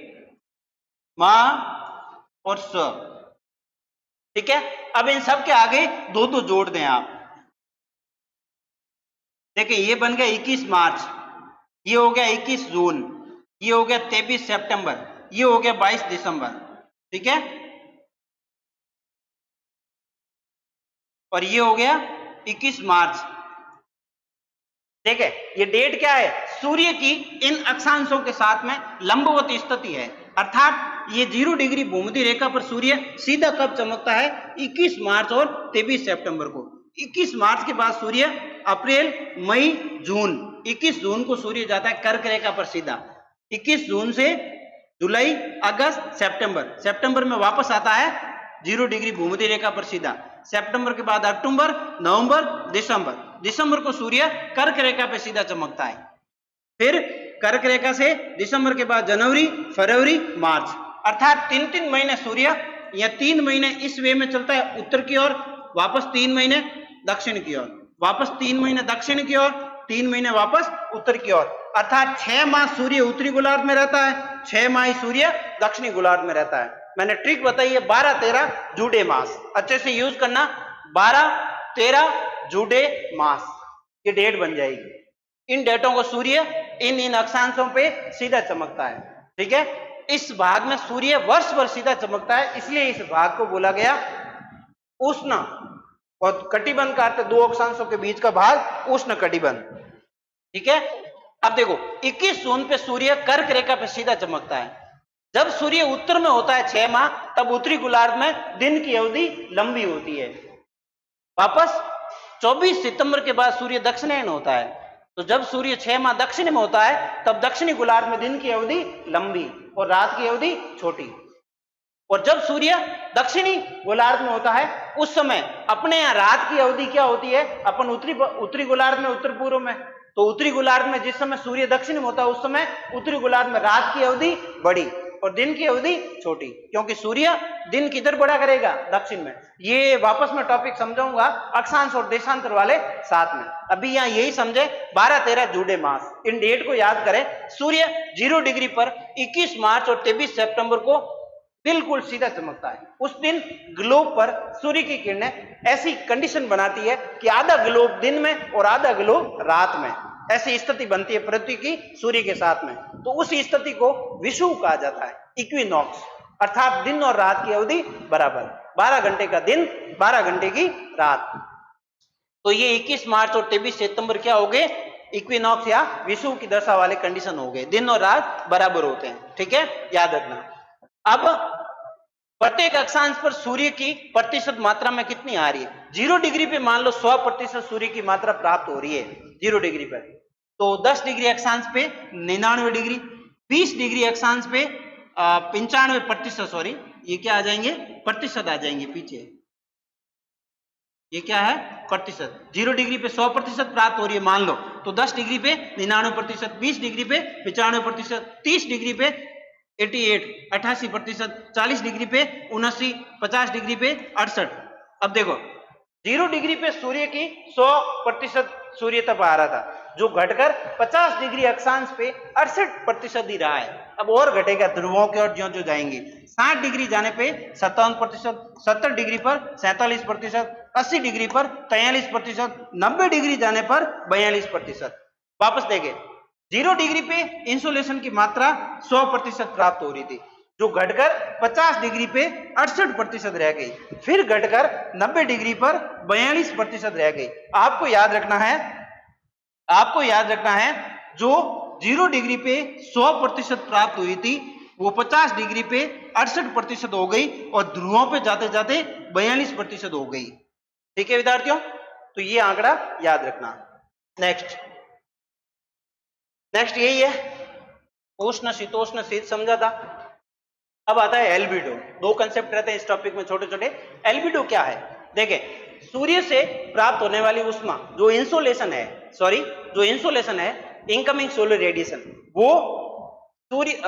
मा और स, ठीक है। अब इन सब के आगे दो दो जोड़ दें आप। देखिए ये बन गया 21 मार्च, ये हो गया 21 जून, ये हो गया 23 सितंबर, ये हो गया 22 दिसंबर, ठीक है। और ये हो गया 21 मार्च। ठीक है, ये डेट क्या है, सूर्य की इन अक्षांशों के साथ में लंबवत स्थिति है, अर्थात ये 0 डिग्री भूमध्य रेखा पर सूर्य सीधा कब चमकता है, 21 मार्च और 23 सितंबर को। 21 मार्च के बाद सूर्य अप्रैल, मई, जून, 21 जून को सूर्य जाता है कर्क रेखा पर सीधा। 21 जून से जुलाई, अगस्त, सितंबर, सितंबर में वापस आता है 0 डिग्री भूमध्य रेखा पर सीधा। सितंबर के बाद अक्टूबर, नवंबर, दिसंबर, दिसंबर को सूर्य कर्क रेखा पे सीधा चमकता है। फिर कर्क रेखा से दिसंबर के बाद जनवरी, फरवरी, मार्च, अर्थात 3-3 महीने सूर्य या 3 महीने इस वे में चलता है उत्तर की ओर, वापस 3 महीने दक्षिण की ओर, वापस 3 महीने दक्षिण की ओर, 3 महीने वापस उत्तर की ओर, अर्थात 6 माह सूर्य उत्तरी गोलार्ध में रहता है, 6 माह सूर्य दक्षिणी गोलार्ध में रहता है। मैंने ट्रिक बताई है 12-13 जुड़े मास, अच्छे से यूज करना। 12-13 जुड़े मास, ये डेट बन जाएगी। इन डेटों को सूर्य इन अक्षांशों पे सीधा चमकता है, ठीक है। इस भाग में सूर्य वर्ष भर सीधा चमकता है, इसलिए इस भाग को बोला गया उष्ण, और कटिबंध का अर्थ 2 अक्षांशों के बीच का भाग उष्ण कटिबंध, ठीक है। अब देखो 21 जून पे सूर्य कर्क रेखा पे सीधा चमकता है। जब सूर्य उत्तर में होता है 6 माह, तब उत्तरी गोलार्ध में दिन की अवधि लंबी होती है। वापस 24 सितंबर के बाद सूर्य दक्षिणायन होता है, तो जब सूर्य 6 माह दक्षिण में होता है तब दक्षिणी गोलार्ध में दिन की अवधि लंबी और रात की अवधि छोटी। और जब सूर्य दक्षिणी गोलार्ध में होता है उस समय अपने यहाँ रात की अवधि क्या होती है, अपन उत्तरी गोलार्ध में, उत्तर पूर्व में, तो उत्तरी गोलार्ध में जिस समय सूर्य दक्षिण में होता है उस समय उत्तरी गोलार्ध में रात की अवधि बड़ी और दिन की अवधि छोटी, क्योंकि सूर्य दिन किधर बड़ा करेगा, दक्षिण में। ये वापस मैं टॉपिक समझाऊंगा अक्षांश और देशांतर वाले साथ में, अभी यहाँ यही समझे 12-13 जुड़े मास। इन डेट को याद करें। सूर्य 0 डिग्री पर 21 मार्च और 23 सितंबर को बिल्कुल सीधा चमकता है। उस दिन ग्लोब पर सूर्य की किरणें ऐसी कंडीशन बनाती है कि आधा ग्लोब दिन में और आधा ग्लोब रात में, ऐसी स्थिति बनती है पृथ्वी की सूर्य के साथ में। तो उस स्थिति को विषुव कहा जाता है, इक्विनॉक्स, अर्थात दिन और रात की अवधि बराबर, 12 घंटे का दिन, 12 घंटे की रात। तो ये 21 मार्च और 23 सितंबर क्या हो गए, इक्विनॉक्स या विषुव की दशा वाले कंडीशन हो गए, दिन और रात बराबर होते हैं, ठीक है, याद रखना। अब प्रत्येक अक्षांश पर सूर्य की प्रतिशत मात्रा में कितनी आ रही है, 0 डिग्री पे मान लो 100% सूर्य की मात्रा प्राप्त हो रही है 0 डिग्री पर, तो 10 डिग्री अक्षांश पे 99 डिग्री, 20 डिग्री अक्षांश पे 95%, सॉरी ये क्या आ जाएंगे, प्रतिशत आ जाएंगे पीछे, ये क्या है, प्रतिशत। 0 डिग्री पे 100% प्राप्त हो रही है मान लो, तो 10 डिग्री पे 99%, 20 डिग्री पे 95%, 30 डिग्री पे 88%, 40 डिग्री पे 79, 50 डिग्री पे 68। अब देखो 0 डिग्री पे सूर्य की 100% सूर्य तप आ रहा था, जो घटकर 50 डिग्री अक्षांश पे 68% ही रहा है। अब और घटेगा ध्रुवों के और ज्यों ज्यों जाएंगे। 60 डिग्री जाने पे 57%, 70 डिग्री पर 47%, 80 डिग्री पर 43%, 90 डिग्री जाने पर 42%। वापस देखें 0 डिग्री पे इंसोलेशन की मात्रा 100% प्राप्त हो रही थी, जो घटकर 50 डिग्री पे 68% रह गई, फिर घटकर 90 डिग्री पर 42% रह गई। आपको याद रखना है जो 0 डिग्री पे 100% प्राप्त हुई थी वो 50 डिग्री पे 68% हो गई और ध्रुवों पे जाते जाते 42% हो गई, ठीक है विद्यार्थियों, तो ये आंकड़ा याद रखना। नेक्स्ट यही है, उष्ण शीतोष्ण शीत समझा था। अब आता है एल्बिडो। दो कंसेप्ट रहते हैं इस टॉपिक में छोटे छोटे। एल्बिडो क्या है, देखें, सूर्य से प्राप्त होने वाली ऊष्मा, जो इंसोलेशन है, इनकमिंग सोलर रेडिएशन, वो सूर्य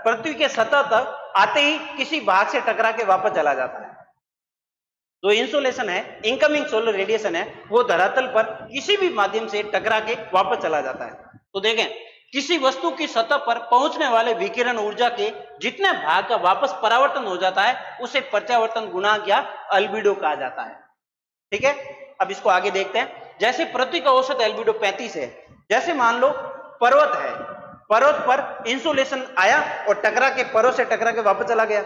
पृथ्वी के सतह तक आते ही किसी भाग से टकरा के वापस चला जाता है। जो इंसोलेशन है, इनकमिंग सोलर रेडिएशन है, वो धरातल पर किसी भी माध्यम से टकरा के वापस चला जाता है। तो देखें, किसी वस्तु की सतह पर पहुंचने वाले विकिरण ऊर्जा के जितने भाग का वापस परावर्तन हो जाता है उसे प्रत्यावर्तन गुणांक या अल्बिडो कहा जाता है। ठीक है, अब इसको आगे देखते हैं। जैसे पृथ्वी का औसत एल्बिडो 35 है। जैसे मान लो पर्वत है, पर्वत पर इंसुलेशन आया और पर्वत से टकरा के वापस चला गया।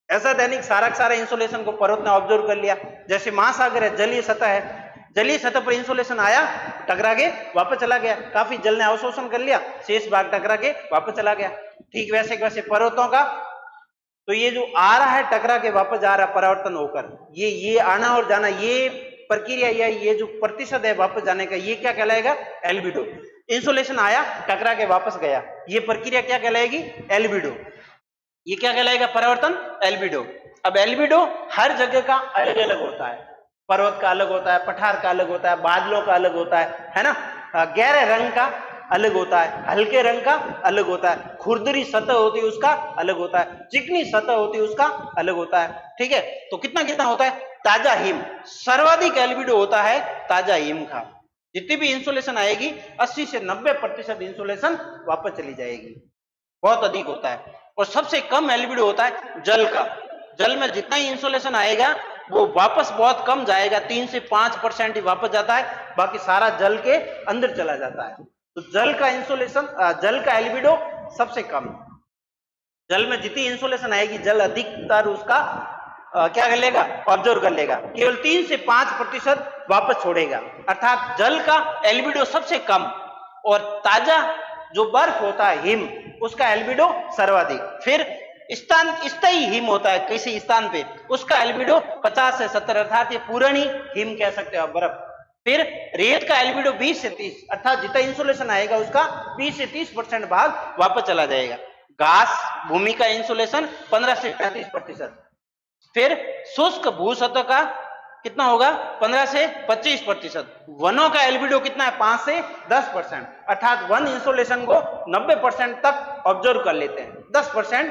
ऐसा दैनिक सारा इंसुलेशन को पर्वत ने ऑब्जर्व कर लिया। जैसे महासागर है, जलीय सतह है, जलीय सतह पर इंसुलेशन आया, टकरा के वापस चला गया, काफी जल ने अवशोषण कर लिया, शेष भाग टकरा के वापस चला गया। ठीक वैसे पर्वतों का, तो ये जो आ रहा है टकरा के वापस जा रहा परावर्तन होकर, ये आना और जाना, ये प्रक्रिया या ये जो प्रतिशत है वापस जाने का, ये क्या कहलाएगा, एल्बिडो। इंसुलेशन आया, टकरा के वापस गया, ये प्रक्रिया क्या कहलाएगी, एल्बिडो। ये क्या कहलाएगा, परावर्तन, एल्बिडो। अब एल्बिडो हर जगह का अलग अलग होता है। पर्वत का अलग होता है, पठार का अलग होता है, बादलों का अलग होता है ना, गहरे रंग का अलग होता है, हल्के रंग का अलग होता है, खुरदरी सतह होती है उसका अलग होता है, चिकनी सतह होती है उसका अलग होता है। ठीक है, तो कितना होता है, ताजा हिम, सर्वाधिक एल्बिडो होता है ताजा हिम का। जितनी भी इंसुलेशन आएगी 80 से 90% इंसुलेशन वापस चली जाएगी, बहुत अधिक होता है। और सबसे कम एल्बिडो होता है जल का। जल में जितना ही इंसुलेशन आएगा वो वापस बहुत कम जाएगा, 3 से 5% ही वापस जाता है, बाकी सारा जल के अंदर चला जाता है। तो जल का इंसुलेशन, जल का एल्बिडो सबसे कम। जल में जितनी इंसुलेशन आएगी जल अधिकतर उसका क्या कर लेगा, ऑब्जर्व कर लेगा, केवल 3 से 5% वापस छोड़ेगा, अर्थात जल का एल्बिडो सबसे कम। और ताजा जो बर्फ होता है, हिम, उसका एल्बिडो सर्वाधिक। फिर स्थायी हिम होता है किसी स्थान पे, उसका एल्बिडो 50 से 70, अर्थात ये पूरणी हिम कह सकते हो, बर्फ। फिर रेत का एल्बिडो 20 से 30, अर्थात जितना इंसुलेशन आएगा उसका 20 से 30% भाग वापस चला जाएगा। घास भूमि का इंसुलेशन 15 से 35%। फिर शुष्क भू सतह का कितना होगा, 15 से 25%। वनों का एल्बिडो कितना है, 5 से 10%, अर्थात वन इंसुलेशन को 90% तक ऑब्जर्व कर लेते हैं, 10%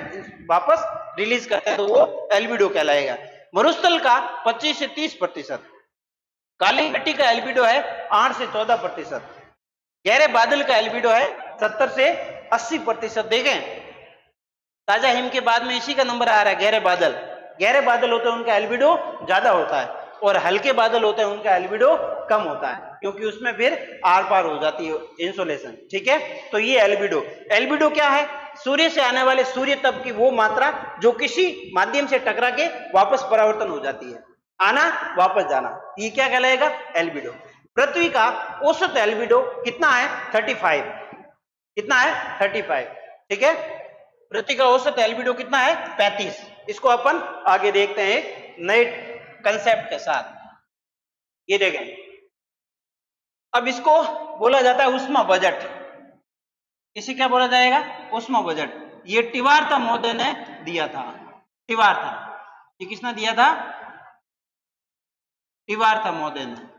वापस रिलीज करते हैं, तो वो एल्बिडो कहलाएगा। मरुस्थल का 25 से 30%। काली मिट्टी का एल्बिडो है 8 से 14%। गहरे बादल का एल्बिडो है 70 से 80%। देखें, ताजा हिम के बाद में इसी का नंबर आ रहा है, गहरे बादल। गहरे बादल होते हैं उनका एल्बिडो ज्यादा होता है, और हल्के बादल होते हैं उनका एल्बिडो कम होता है, क्योंकि उसमें फिर आर पार हो जाती है इंसुलेशन। ठीक है, तो ये एल्बिडो क्या है, सूर्य से आने वाले सूर्य तप की वो मात्रा जो किसी माध्यम से टकरा के वापस परावर्तन हो जाती है, आना वापस जाना, ये क्या कहलाएगा, एल्बिडो। पृथ्वी का औसत एल्बिडो कितना है, 35। कितना है, 35। ठीक है, पृथ्वी का औसत एल्बिडो कितना है, 35। इसको अपन आगे देखते हैं नए कंसेप्ट के साथ। ये देखें, अब इसको बोला जाता है ऊष्मा बजट। इसे क्या बोला जाएगा, ऊष्मा बजट। ये टिवार्था महोदय ने दिया था, टिवार्था, ये किसने दिया था, टिवार्था महोदय ने।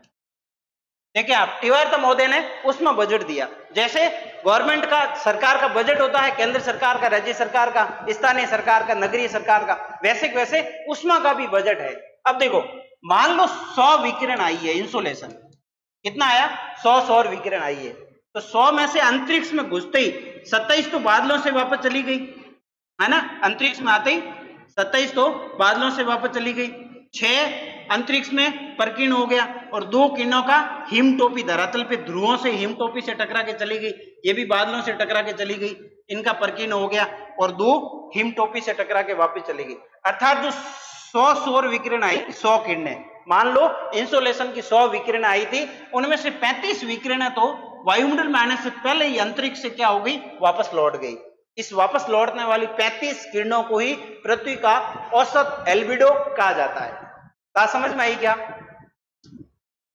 देखिए आप, टिवार्था महोदय ने ऊष्मा बजट दिया। जैसे गवर्नमेंट का, सरकार का बजट होता है, केंद्र सरकार का, राज्य सरकार का, स्थानीय सरकार का, नगरीय सरकार का, वैसे ऊष्मा का भी बजट है। अब देखो, मान लो 100 विकिरण आई है, इंसुलेशन कितना आया, 100 सौर विकिरण आई है, तो 100 में से अंतरिक्ष में घुसते ही 27 तो बादलों से वापस चली गई, है ना, अंतरिक्ष में आते ही 27 तो बादलों से वापस चली गई, 6 अंतरिक्ष में परकीर्ण हो गया, और 2 किरणों का हिम टोपी धरातल पे ध्रुवों से हिम टोपी से टकरा के चली गई, ये भी बादलों से टकरा के चली गई, इनका परकीर्ण हो गया, और 2 हिम टोपी से टकरा के वापस चली गई। अर्थात जो 100 सौर विकिरण आई, 100 किरणें, मान लो इंसुलेशन की 100 विकिरण आई थी, उनमें से 35 विकिरणें तो वायुमंडल में आने से पहले ही अंतरिक्ष से क्या हो गई, वापस लौट गई। इस वापस लौटने वाली 35 किरणों को ही पृथ्वी का औसत एल्बिडो कहा जाता है। बात समझ में आई क्या?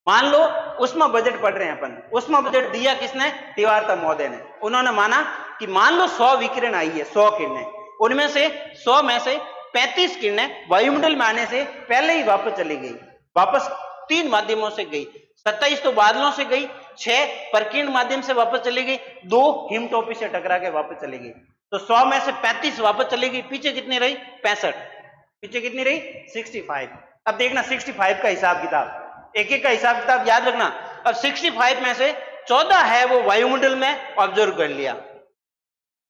मान लो उष्मा बजट पढ़ रहे हैं अपन, उष्मा बजट दिया किसने? तिवारता महोदय ने। उन्होंने माना कि मान लो 100 विकिरण आई है, 100 किरणें, उनमें से 100 में से 35 किरणें वायुमंडल में आने से पहले ही वापस चली गई, वापस 3 माध्यमों से गई, 27 तो बादलों से गई, 6 प्रकीर्ण माध्यम से वापस चली गई, 2 हिमटोपी से टकरा के वापस चली गई। तो 100 में से 35 वापस चली गई, पीछे कितनी रही? 65। पीछे कितनी रही? 65। अब देखना 65 का हिसाब किताब, एक एक का हिसाब किताब याद रखना। अब 65 में से 14 है वो वायुमंडल में ऑब्जर्व कर लिया,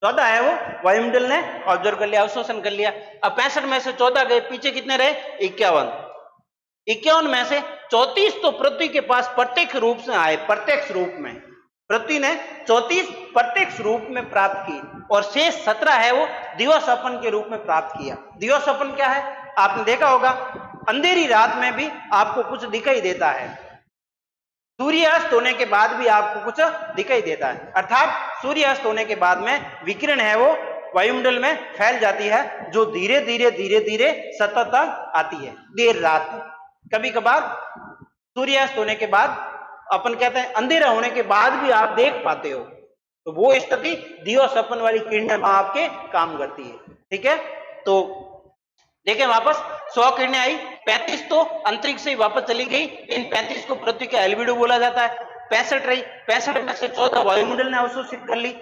14 है वो वायुमंडल ने ऑब्जर्व कर लिया, अवशोषण कर लिया। अब 65 में से 14 गए, पीछे कितने रहे? 51। 51 में से 34 तो पृथ्वी के पास प्रत्यक्ष रूप से आए, प्रत्यक्ष रूप में पृथ्वी ने 34 प्रत्यक्ष रूप में प्राप्त की, और शेष 17 है वो दिवसपन के रूप में प्राप्त किया। दिवसपन क्या है? आपने देखा होगा अंधेरी रात में भी आपको कुछ दिखाई देता है, सूर्यास्त होने के बाद भी आपको कुछ दिखाई देता है, अर्थात सूर्यास्त होने के बाद में विकिरण है वो वायुमंडल में फैल जाती है, जो धीरे धीरे धीरे धीरे सतत आती है देर रात। कभी कभार सूर्यास्त होने के बाद, अपन कहते हैं अंधेरा होने के बाद भी आप देख पाते हो, तो वो स्थिति दिवसपन वाली किरणें आपके काम करती है। ठीक है, तो देखें वापस 100 किरणें आई, 35 तो अंतरिक्ष से वापस चली गई, इन 35 को पृथ्वी का एल्बिडो बोला जाता है। 65 रही, 65 में से 14 वायुमंडल ने अवशोषित कर ली,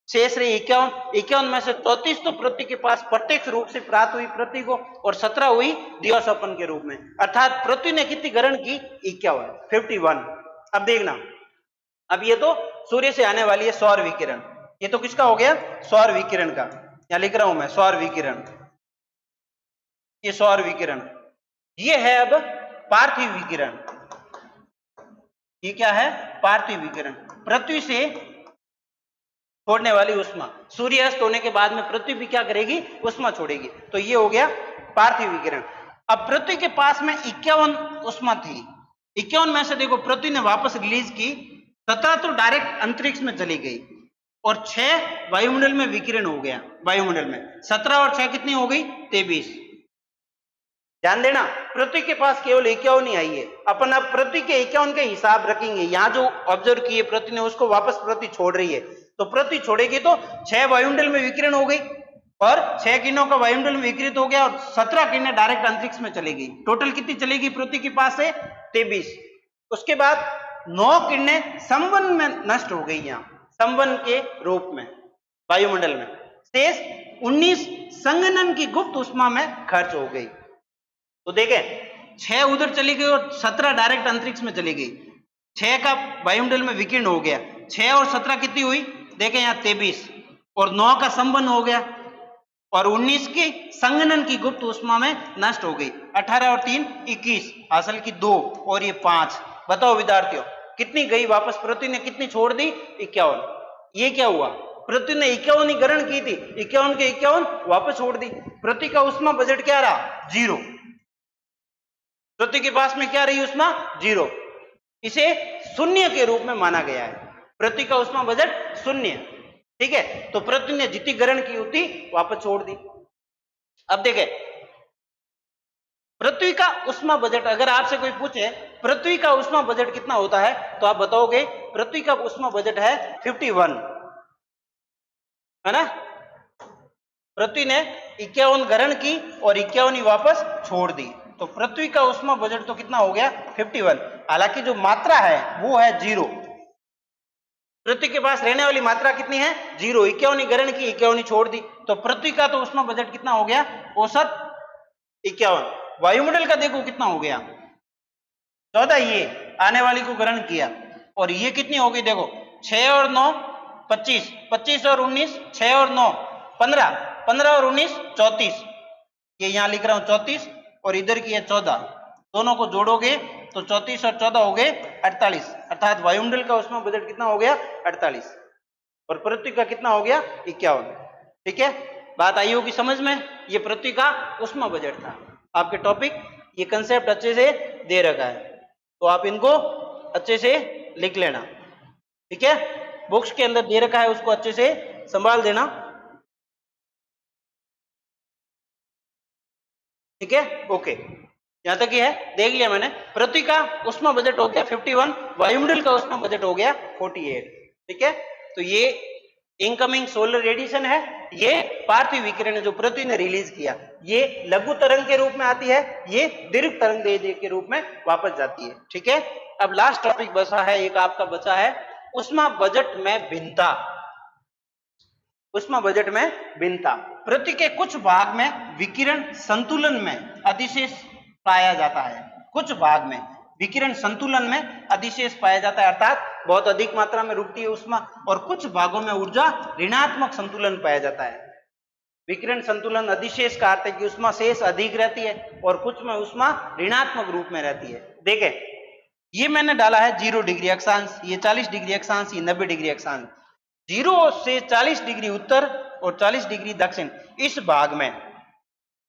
शेष रही 51। 51 में से 34 तो पृथ्वी के पास प्रत्यक्ष रूप से प्राप्त हुई पृथ्वी को, और 17 हुई दिवसपन के रूप में, अर्थात पृथ्वी ने कितनी ग्रहण की? 51। अब देखना, अब ये तो सूर्य से आने वाली है सौर विकिरण, ये तो किसका हो गया? सौर विकिरण का, यहां लिख रहा हूं मैं सौर विकिरण, ये सौर विकिरण। ये है अब पार्थिव विकिरण, ये क्या है? पार्थिव विकिरण, पृथ्वी से छोड़ने वाली उष्मा। सूर्यास्त होने के बाद में पृथ्वी भी क्या करेगी? उष्मा छोड़ेगी। तो ये हो गया पार्थिव विकिरण। अब पृथ्वी के पास में 51 उष्मा थी, 51 में से देखो पृथ्वी ने वापस रिलीज की, 17 तो डायरेक्ट अंतरिक्ष में चली गई, और 6 वायुमंडल में विकिरण हो गया। वायुमंडल में 17 और 6 कितनी हो गई? 23। ध्यान देना, पृथ्वी के पास केवल 51 ही आई है। अपन अब पृथ्वी के 51 के हिसाब रखेंगे, यहां जो ऑब्जर्व किए पृथ्वी ने उसको वापस पृथ्वी छोड़ रही है, तो पृथ्वी छोड़ेगी तो 6 वायुमंडल में विकिरण हो गई, और 6 किरणों का वायुमंडल में विकिरित हो गया, और 17 किरणें डायरेक्ट अंतरिक्ष में चली गई। टोटल कितनी चलेगी पृथ्वी के पास से? 23। उसके बाद 9 किरणें संवन में नष्ट हो गई, यहां संवन के रूप में वायुमंडल में, शेष 19 संघनन की गुप्त उष्मा में खर्च हो गई। तो देखें 6 उधर चली गई और 17 डायरेक्ट अंतरिक्ष में चली गई, 6 का वायुमंडल में विकिरण हो गया, 6 और 17 कितनी हुई? देखें यहाँ 23, और 9 का संबंध हो गया, और 19 की संघनन की गुप्त उष्मा में नष्ट हो गई। 18 और 3 21, असल की 2 और ये 5। बताओ विद्यार्थियों कितनी गई वापस? पृथ्वी ने कितनी छोड़ दी? 51। ये क्या हुआ? पृथ्वी ने 51 ही ग्रहण की थी, 51 के 51 वापस छोड़ दी। पृथ्वी का उष्मा बजट क्या रहा? 0। पृथ्वी के पास में क्या रही उष्मा? 0। इसे शून्य के रूप में माना गया है, पृथ्वी का उष्मा बजट 0। ठीक है, तो पृथ्वी ने जितनी ग्रहण की उतनी वापस छोड़ दी। अब देखें पृथ्वी का उष्मा बजट, अगर आपसे कोई पूछे पृथ्वी का उष्मा बजट कितना होता है, तो आप बताओगे पृथ्वी का उष्मा बजट है 51, है ना? पृथ्वी ने 51 ग्रहण की और 51 ही वापस छोड़ दी, तो पृथ्वी का उष्मा बजट तो कितना हो गया? 51। हालांकि जो मात्रा है वो है 0, पृथ्वी के पास रहने वाली मात्रा कितनी है? 0। 51 ग्रहण की, 51 छोड़ दी, तो पृथ्वी का तो उष्मा बजट कितना हो गया? औसत 51। वायुमंडल का देखो कितना हो गया? 14। ये आने वाली को ग्रहण किया, और ये कितनी हो गई? देखो 6 और 9 25, 25 और 19, 6 और 9 15, 15 और 19 34, ये यहां लिख रहा हूं 34, और इधर की है 14, दोनों को जोड़ोगे तो 34 और 14 हो गए 48, अर्थात वायुमंडल का उष्मा बजट कितना हो गया? 48, और पृथ्वी का कितना हो गया? 51। ठीक है, बात आई होगी समझ में? ये पृथ्वी का उष्मा बजट था। आपके टॉपिक ये कंसेप्ट अच्छे से दे रखा है, तो आप इनको अच्छे से लिख लेना। ठीक है, बुक्स के अंदर दे रखा है, उसको अच्छे से संभाल देना। ठीक है, ओके। यहां तक ही है, देख लिया मैंने। पृथ्वी का उष्मा बजट हो गया 51, वायुमंडल का उष्मा बजट हो गया 48। ठीक है, तो ये इनकमिंग सोलर रेडिएशन है, ये पार्थिव विकिरण है जो पृथ्वी ने रिलीज किया। ये लघु तरंग के रूप में आती है, ये दीर्घ तरंग के रूप में वापस जाती है। ठीक है, अब लास्ट टॉपिक बचा है, एक आपका बचा है उष्मा बजट में भिन्नता। उष्मा बजट में भिन्नता, पृथ्वी के कुछ भाग में विकिरण संतुलन में अधिशेष पाया जाता है, कुछ भाग में विकिरण संतुलन में अधिशेष पाया जाता है, अर्थात बहुत अधिक मात्रा में रुकती है उष्मा, और कुछ भागों में ऊर्जा ऋणात्मक संतुलन पाया जाता है। विकिरण संतुलन अधिशेष का अर्थ है कि उष्मा शेष अधिक रहती है और कुछ में उष्मा ऋणात्मक रूप में रहती है। देखें, ये मैंने डाला है 0 डिग्री अक्षांश, ये 40 डिग्री अक्षांश, ये 90 डिग्री अक्षांश। 0 से 40 डिग्री उत्तर और 40 डिग्री दक्षिण, इस भाग में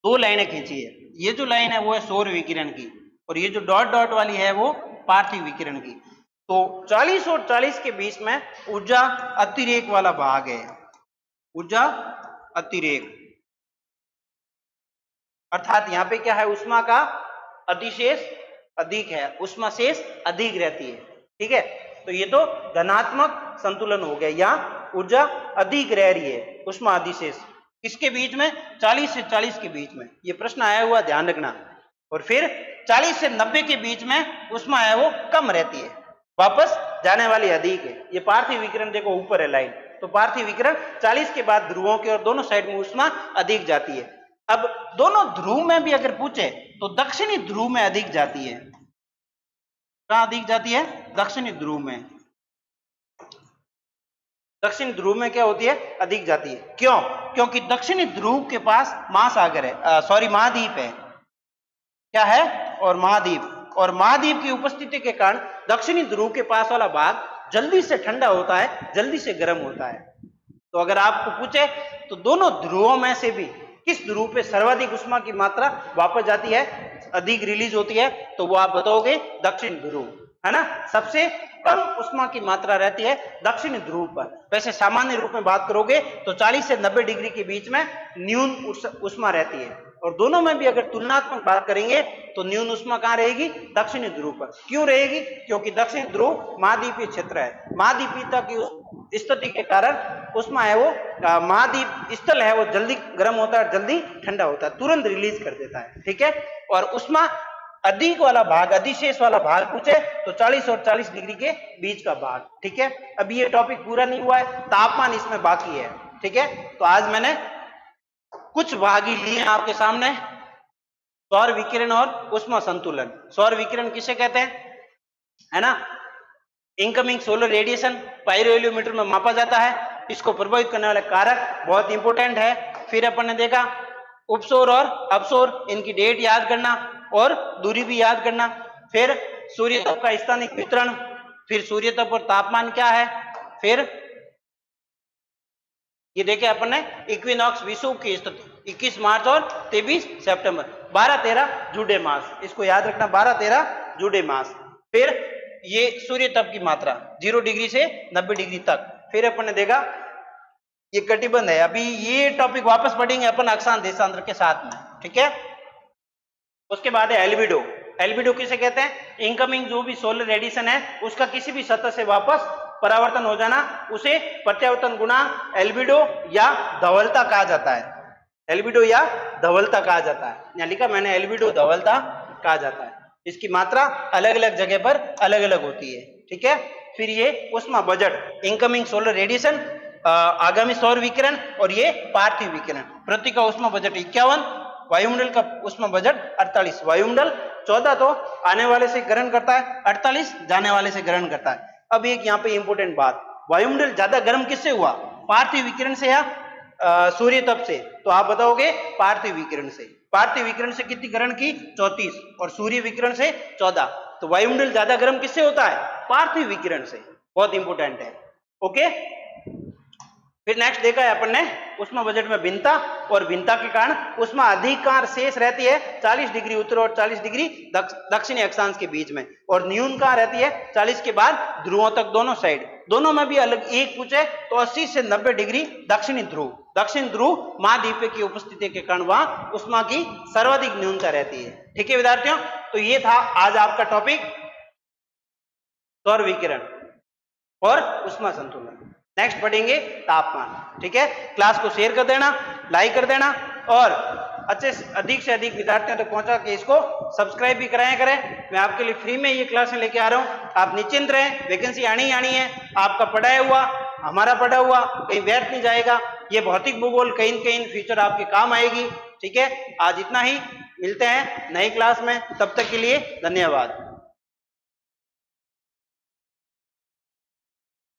दो लाइनें खींची है। ये जो लाइन है वो है सौर विकिरण की, और ये जो डॉट डॉट वाली है वो पार्थिव विकिरण की। तो 40 और 40 के बीच में ऊर्जा अतिरेक वाला भाग है, ऊर्जा अतिरेक, अर्थात यहां पे क्या है, उष्मा का अधिशेष अधिक है, उष्मा शेष अधिक रहती है। ठीक है, तो ये तो धनात्मक संतुलन हो गया, या ऊर्जा अधिक रह रही है, उष्मा अधिशेष किसके बीच में, 40 से 40 के बीच में। ये प्रश्न आया हुआ, ध्यान रखना। और फिर 40 से 90 के बीच में उष्मा है वो कम रहती है, वापस जाने वाली अधिक है। ये पार्थिव विकिरण देखो ऊपर है लाइन, तो पार्थिव विकिरण 40 के बाद ध्रुवों के और दोनों साइड में उष्मा अधिक जाती है। अब दोनों ध्रुव में भी अगर पूछे तो दक्षिणी ध्रुव में अधिक जाती है। कहां अधिक जाती है, दक्षिणी ध्रुव में। दक्षिण ध्रुव में क्या होती है, अधिक जाती है। क्यों, क्योंकि दक्षिणी ध्रुव के पास महासागर है, सॉरी महाद्वीप है, क्या है, और महाद्वीप, और महाद्वीप की उपस्थिति के कारण दक्षिणी ध्रुव के पास वाला भाग जल्दी से ठंडा होता है, जल्दी से गर्म होता है। तो अगर आपको पूछे तो दोनों ध्रुवों में से भी किस ध्रुव पे सर्वाधिक उष्मा की मात्रा वापस जाती है, अधिक रिलीज होती है, तो वो आप बताओगे दक्षिण ध्रुव, है ना। सबसे कम उष्मा की मात्रा रहती है दक्षिण ध्रुव पर। वैसे सामान्य रूप में बात करोगे तो 40 से 90 डिग्री के बीच में न्यून उष्मा रहती है, और दोनों में भी अगर तुलनात्मक बात करेंगे तो न्यून उष्मा कहां रहेगी, दक्षिणी ध्रुव पर। क्यों रहेगी, क्योंकि दक्षिण ध्रुव महाद्वीपीय क्षेत्र है, महाद्वीपीयता की स्थिति के कारण उष्मा है वो, महाद्वीप स्थल है वो जल्दी गर्म होता है, जल्दी ठंडा होता है, तुरंत रिलीज कर देता है। ठीक है, और उष्मा अधिक वाला भाग, अधिशेष वाला भाग पूछे तो 40 और 40 डिग्री के बीच का भाग। ठीक है, अभी ये टॉपिक पूरा नहीं हुआ है, तापमान इसमें बाकी है। ठीक है, तो आज मैंने कुछ भाग ही लिए आपके सामने, सौर विकिरण और उष्मा संतुलन। सौर विकिरण किसे कहते हैं, है ना, इनकमिंग सोलर रेडिएशन पाइरोएलियोमीटर में मापा जाता है, इसको प्रभावित करने वाले कारक बहुत इंपॉर्टेंट है। फिर अपन ने देखा उपसौर और अपसौर, इनकी डेट याद करना और दूरी भी याद करना। फिर सूर्य तप का स्थानिक वितरण, फिर सूर्य तप और तापमान क्या है, फिर ये देखे अपन ने इक्विनॉक्स विषुव की स्थिति 21 मार्च और 23 सितंबर, 12-13 जुड़े मास, इसको याद रखना, 12-13 जुड़े मास। फिर ये सूर्य तप की मात्रा 0 डिग्री से 90 डिग्री तक। फिर अपन ने देखा ये कटिबंध है, अभी ये टॉपिक वापस पढ़ेंगे अपन अक्षांश देशांतर के साथ में। ठीक है, उसके बाद है एल्बिडो। एल्बिडो किसे कहते हैं, इनकमिंग जो भी सोलर रेडिएशन है उसका किसी भी सतह से वापस परावर्तन हो जाना, उसे प्रत्यावर्तन गुणांक एल्बिडो या धवलता कहा जाता है। एल्बिडो या धवलता कहा जाता है, यहाँ लिखा मैंने एल्बिडो धवलता कहा जाता है। इसकी मात्रा अलग अलग जगह पर अलग अलग होती है। ठीक है, फिर ये उष्मा बजट, इनकमिंग सोलर रेडिएशन, आगामी सौर विकिरण और ये पार्थिव विकिरण। पृथ्वी का उष्मा बजट 51, वायुमंडल का उष्मा बजट 48। वायुमंडल 14 तो आने वाले से ग्रहण करता है, 48 जाने वाले से ग्रहण करता है। अब एक यहाँ पे इंपॉर्टेंट बात, वायुमंडल ज्यादा गर्म किससे हुआ, पार्थिव विकिरण से या सूर्य तप से, तो आप बताओगे पार्थिव विकिरण से। पार्थिव विकिरण से कितनी ग्रहण की, 34, और सूर्य विकिरण से 14। तो वायुमंडल ज्यादा गर्म किससे होता है, पार्थिव विकिरण से, बहुत इंपॉर्टेंट है। ओके, फिर नेक्स्ट देखा है अपन ने उष्मा बजट में भिन्नता, और भिन्नता के कारण उष्मा अधिकार शेष रहती है 40 डिग्री उत्तर और 40 डिग्री दक्षिणी अक्षांश के बीच में, और न्यून कहां रहती है 40 के बाद ध्रुवों तक दोनों साइड, दोनों में भी अलग एक पूछे तो 80 से 90 डिग्री दक्षिणी ध्रुव महाद्वीप की उपस्थिति के कारण वहां उष्मा की सर्वाधिक न्यूनता रहती है। ठीक है विद्यार्थियों, तो ये था आज आपका टॉपिक सौर विकिरण और उष्मा संतुलन। नेक्स्ट पढ़ेंगे तापमान। ठीक है, क्लास को शेयर कर देना, लाइक कर देना और अच्छे से अधिक विद्यार्थियों तक पहुंचा के इसको सब्सक्राइब भी कराया करें। मैं आपके लिए फ्री में ये क्लासें लेके आ रहा हूं, आप निश्चिंत रहें, वैकेंसी आनी ही आनी है। आपका पढ़ाया हुआ हमारा पढ़ा हुआ कहीं व्यर्थ नहीं जाएगा। ये भौतिक भूगोल कहीं न कहीं फ्यूचर आपके काम आएगी। ठीक है, आज इतना ही, मिलते हैं नई क्लास में, तब तक के लिए धन्यवाद।